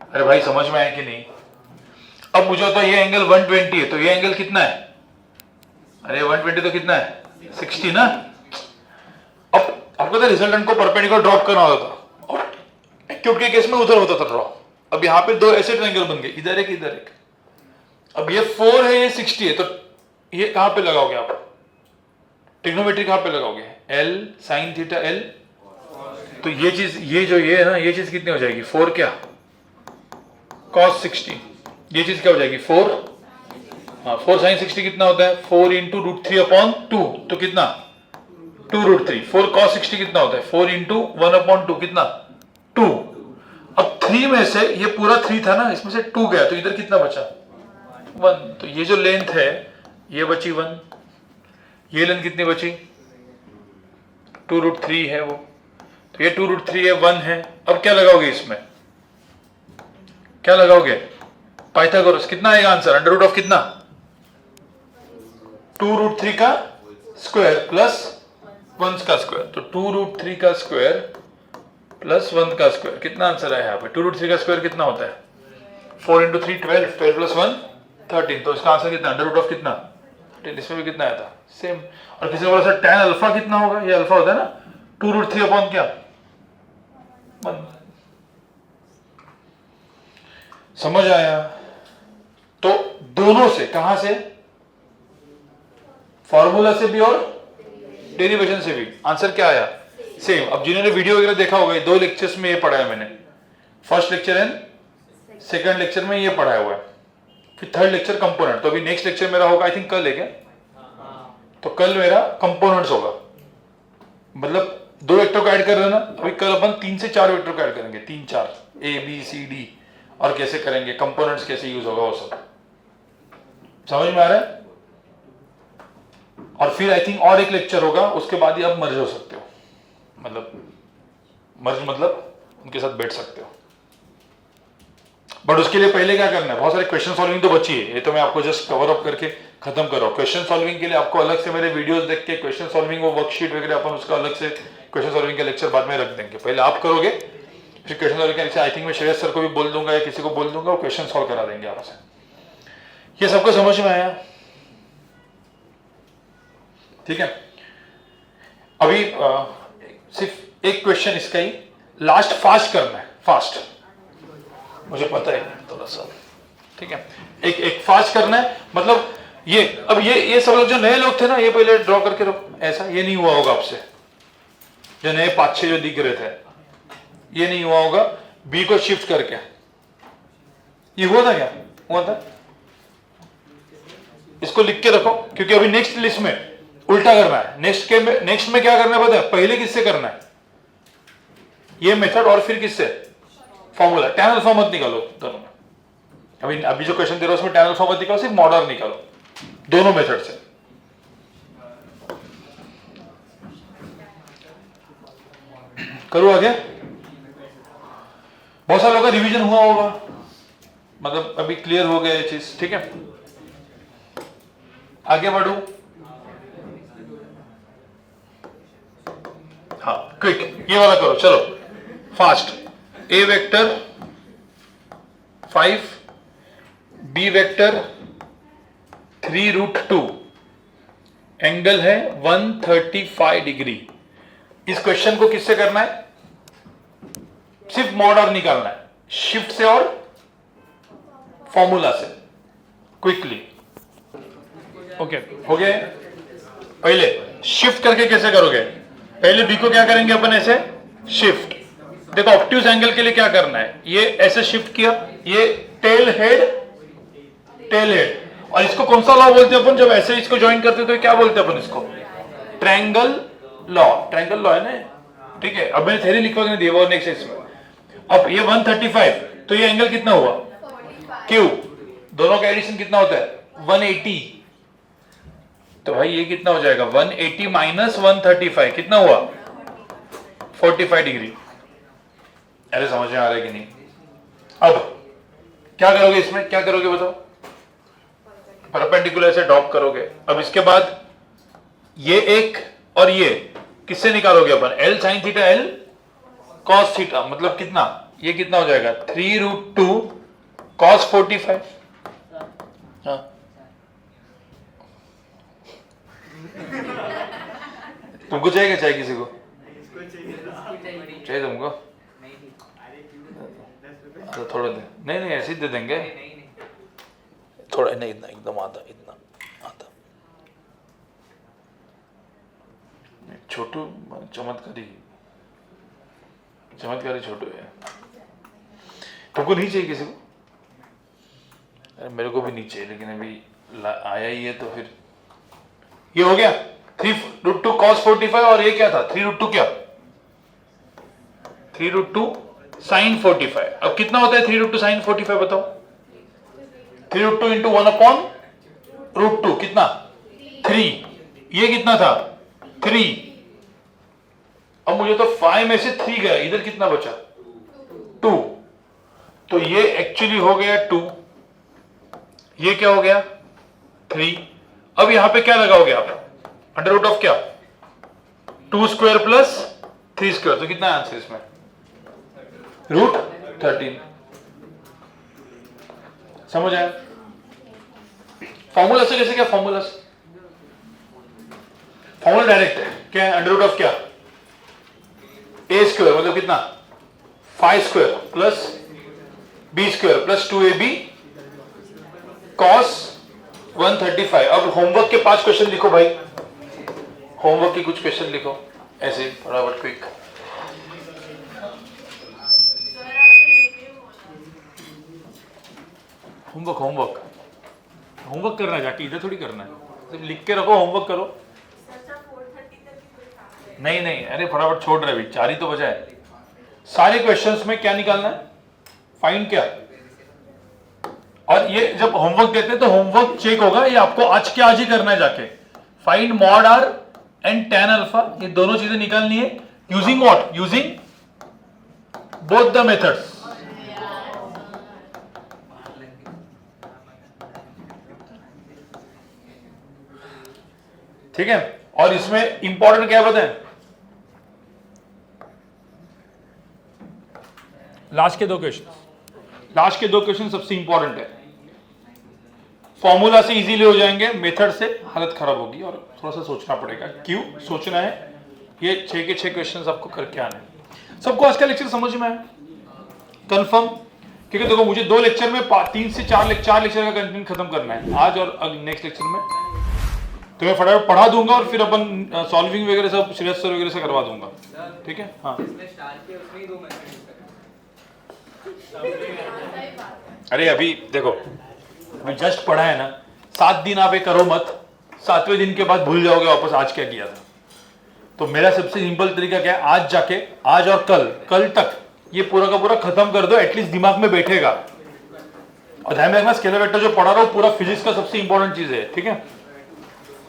अरे भाई समझ में आया कि नहीं। अब मुझे तो ये एंगल 120 है, तो ये एंगल कितना है, अरे 120 तो कितना है 60 ना। अब आपको तो रिजल्टेंट को परपेंडिकुलर ड्रॉप करना होता था, और एक्यूट के केस में उधर होता था ड्रॉ। अब यहाँ पे दो ऐसे ट्रायंगल बन गए, इधर एक इधर एक। अब ये 4 है, ये 60 है, तो ये कहां पे लगाओगे आप, ट्रिग्नोमेट्री कहां पे लगाओगे, L sin थीटा L, तो ये चीज, ये जो ये है ना, ये चीज कितनी हो जाएगी 4 क्या cos 60, ये चीज क्या हो जाएगी 4, हाँ 4 sin 60 कितना होता है 4 इंटू √3/2, तो कितना 2√3। 4 cos 60 कितना होता है 4 इंटू 1/2, कितना 2। अब 3 में से ये पूरा 3 था ना, इसमें से 2 गया, तो इधर कितना बचा 1। तो ये जो लेंथ है ये बची 1, ये लेंथ कितनी बची 2√3 है वो, तो ये 2√3 है, 1 है। अब क्या लगाओगे इसमें, क्या लगाओगे पाइथागोरस, कितना आएगा आंसर, अंडर रूट ऑफ कितना 2√3 का स्क्वायर प्लस 1 का स्क्वायर, तो 2√3 का स्क्वायर प्लस 1 का स्क्वायर, कितना आंसर है यहाँ पे 2√3 का स्क्वायर कितना होता है 4 इंटू 3 12, 12 प्लस 1 13, तो इसका आंसर कितना अंडर रूट ऑफ कितना 13, इसमें भी कितना आया था सेम। और किसी को बोला सर tan अल्फा कितना होगा, ये अल्फा होता है ना 2√3 अपॉन क्या 1। समझ आया। तो दोनों से, कहां से, फॉर्मूला से भी और डेरिवेशन से भी, आंसर क्या आया सेम। अब जिन्होंने वीडियो वगैरह देखा होगा, 2 लेक्चर्स में ये पढ़ाया मैंने, first lecture and second lecture में ये पढ़ाया हुआ है, फिर थर्ड लेक्चर कंपोनेंट। तो अभी नेक्स्ट लेक्चर मेरा होगा आई थिंक कल है क्या, तो कल मेरा कंपोनेंट्स होगा, मतलब 2 वेक्टर को ऐड कर रहे ना, अभी कल अपन 3 से 4 वेक्टर को ऐड करेंगे, 3-4 A B C D, और कैसे करेंगे कंपोनेंट्स कैसे यूज होगा वो सब, समझ में आ रहा है? और फिर आई थिंक और एक लेक्चर होगा, उसके बाद ही आप मर्ज हो सकते हो, मतलब उनके साथ बैठ सकते हो। बट उसके लिए पहले क्या करना है, बहुत सारे क्वेश्चन सॉल्विंग तो बची है, ये तो मैं आपको जस्ट कवर अप करके खत्म कर रहा हूँ। क्वेश्चन सॉल्विंग के लिए आपको अलग से मेरे वीडियोस देख के क्वेश्चन सॉल्विंग वो वर्कशीट वगैरह अपन उसका अलग से क्वेश्चन सॉल्विंग का लेक्चर बाद में रख देंगे। पहले आप करोगे, फिर क्वेश्चन सॉल्विंग का लेक्चर आई थिंक मैं श्रेयस सर को भी बोल दूंगा या किसी को बोल दूंगा, वो क्वेश्चन सॉल्व करा देंगे आपसे। ये सबको समझ में आया? ठीक है। अभी सिर्फ एक क्वेश्चन इसका ही लास्ट फास्ट करना है, फास्ट, मुझे पता है थोड़ा सा, ठीक है। एक फास्ट करना है, मतलब ये अब ये सब लोग जो नए लोग थे ना, ये पहले ड्रॉ करके रखो। ऐसा ये नहीं हुआ होगा आपसे, जो नए 5-6 जो दिख रहे थे, ये नहीं हुआ होगा। बी को शिफ्ट करके ये हुआ था क्या? हुआ था। इसको लिख के रखो, क्योंकि अभी नेक्स्ट लिस्ट में उल्टा करना है। नेक्स्ट में क्या करना है पता है? पहले किससे करना है? ये मेथड और फिर किससे? फॉर्मूला। टैन अल्फा मत निकालो दोनों में। अभी जो क्वेश्चन दे रहा हूं उसमें टैन अल्फा मत निकालो, सिर्फ मॉडर्न निकालो, दोनों मेथड से। करो आगे। बहुत सारे लोगों का रिवीजन हुआ होगा, मतलब अभी क्लियर हो गया ये चीज, ठीक है। आगे बढ़ू। हाँ क्विक, ये वाला करो, चलो फास्ट। ए वेक्टर 5, बी वेक्टर 3√2, एंगल है 135 डिग्री। इस क्वेश्चन को किससे करना है? सिर्फ मॉड और निकालना है, शिफ्ट से और फॉर्मूला से, क्विकली। ओके हो गया। पहले शिफ्ट करके कैसे करोगे? पहले बी को क्या करेंगे अपन? ऐसे शिफ्ट। देखो ऑब्ट्यूज एंगल के लिए क्या करना है, ये ऐसे शिफ्ट किया, ये टेल हेड। और इसको कौन सा लॉ बोलते हैं अपन? जब ऐसे इसको ज्वाइन करते हैं तो क्या बोलते हैं अपन इसको? ट्रायंगल लॉ है ना, ठीक है। अब मैंने थ्योरी लिखवा के दिया वो नेक्स्ट इसमें। अब ये 135, तो ये एंगल कितना हुआ? क्यू। दोनों का एडिशन कितना होता है? 180। तो भाई ये कितना हो जाएगा? 180 माइनस 135 कितना हुआ? 45 डिग्री। अरे समझ में आ रहा है कि नहीं? अब क्या करोगे इसमें? क्या करोगे बताओ? परपेंडिकुलर से ड्रॉप करोगे। अब इसके बाद ये एक और ये किससे निकालोगे अपन? L sin theta L cos theta, मतलब कितना? ये कितना हो जाएगा? 3√2 cos 45। हाँ तुमको चाहिए क्या? चाहिए किसी को? चाहिए तुमको? तो थोड़ा दे। नहीं ऐसे ही दे देंगे, थोड़ा नहीं, इतना एकदम आधा, इतना आधा। छोटू चमत्कारी छोटू है। तुमको नहीं चाहिए किसी को? अरे मेरे को भी नहीं चाहिए, लेकिन अभी आया ही है तो फिर ये हो गया 3√2 cos 45। और ये क्या था? 3√2 क्या? 3√2 sin 45। अब कितना होता है 3√2 sin 45 बताओ? 3√2 इंटू 1/√2 कितना? 3। ये कितना था? 3। अब मुझे तो 5 में से 3 गया, इधर कितना बचा? 2। तो ये एक्चुअली हो गया 2, ये क्या हो गया? 3। अब यहां पे क्या लगाओगे आप? अंडर रूट ऑफ क्या? 2 स्क्वायर प्लस 3 स्क्वायर, तो कितना आंसर इसमें? √13। समझ आया? फॉर्मूला से कैसे? क्या फॉर्मूला? फॉर्मूला डायरेक्ट है क्या है? अंडर रूट ऑफ क्या? ए स्क्वायर, मतलब कितना? 5 square plus B square plus 2ab cos 135। अब होमवर्क के 5 क्वेश्चन लिखो भाई, होमवर्क के कुछ क्वेश्चन लिखो ऐसे फटाफट क्विक। होमवर्क करना है, जाके इधर थोड़ी करना है, सिर्फ लिख के रखो, होमवर्क करो। नहीं अरे फटाफट छोड़ रहे, अभी 4 ही तो बचा है। सारे क्वेश्चंस में क्या निकालना है? फाइंड क्या? और ये जब होमवर्क देते हैं तो होमवर्क चेक होगा, ये आपको आज के आज ही करना है जाके। Find mod R and tan alpha, ये दोनों चीजें निकालनी है using what, using both the methods. ठीक है, और इसमें इंपॉर्टेंट क्या है बताएं, लास्ट के दो क्वेश्चन सबसे इंपॉर्टेंट है। फॉर्मूला से इजीली हो जाएंगे, मेथड से हालत खराब होगी और थोड़ा सा सोचना पड़ेगा। क्यों सोचना है, ये 6 के 6 क्वेश्चन आपको करके आने हैं। सबको आज का लेक्चर समझ में आया कंफर्म? क्योंकि देखो मुझे 2 लेक्चर में 3 से 4 लेक्चर का कंटेंट खत्म करना है आज और नेक्स्ट लेक्चर में। तो मैं फटाफट पढ़ा दूंगा और फिर अपन सॉल्विंग वगैरह सब श्रेयस सर वगैरह से करवा दूंगा। ठीक है, हाँ। अरे अभी देखो मैं जस्ट पढ़ा है ना, 7 दिन आप ये करो मत, 7वें दिन के बाद भूल जाओगे वापस आज क्या किया था। तो मेरा सबसे सिंपल तरीका क्या है, आज जाके आज और कल तक ये पूरा का पूरा खत्म कर दो, एटलीस्ट दिमाग में बैठेगा। और ध्यान में रखना स्केलर वेक्टर जो पढ़ा रहा हूं पूरा फिजिक्स का सबसे इंपॉर्टेंट चीज है। ठीक है।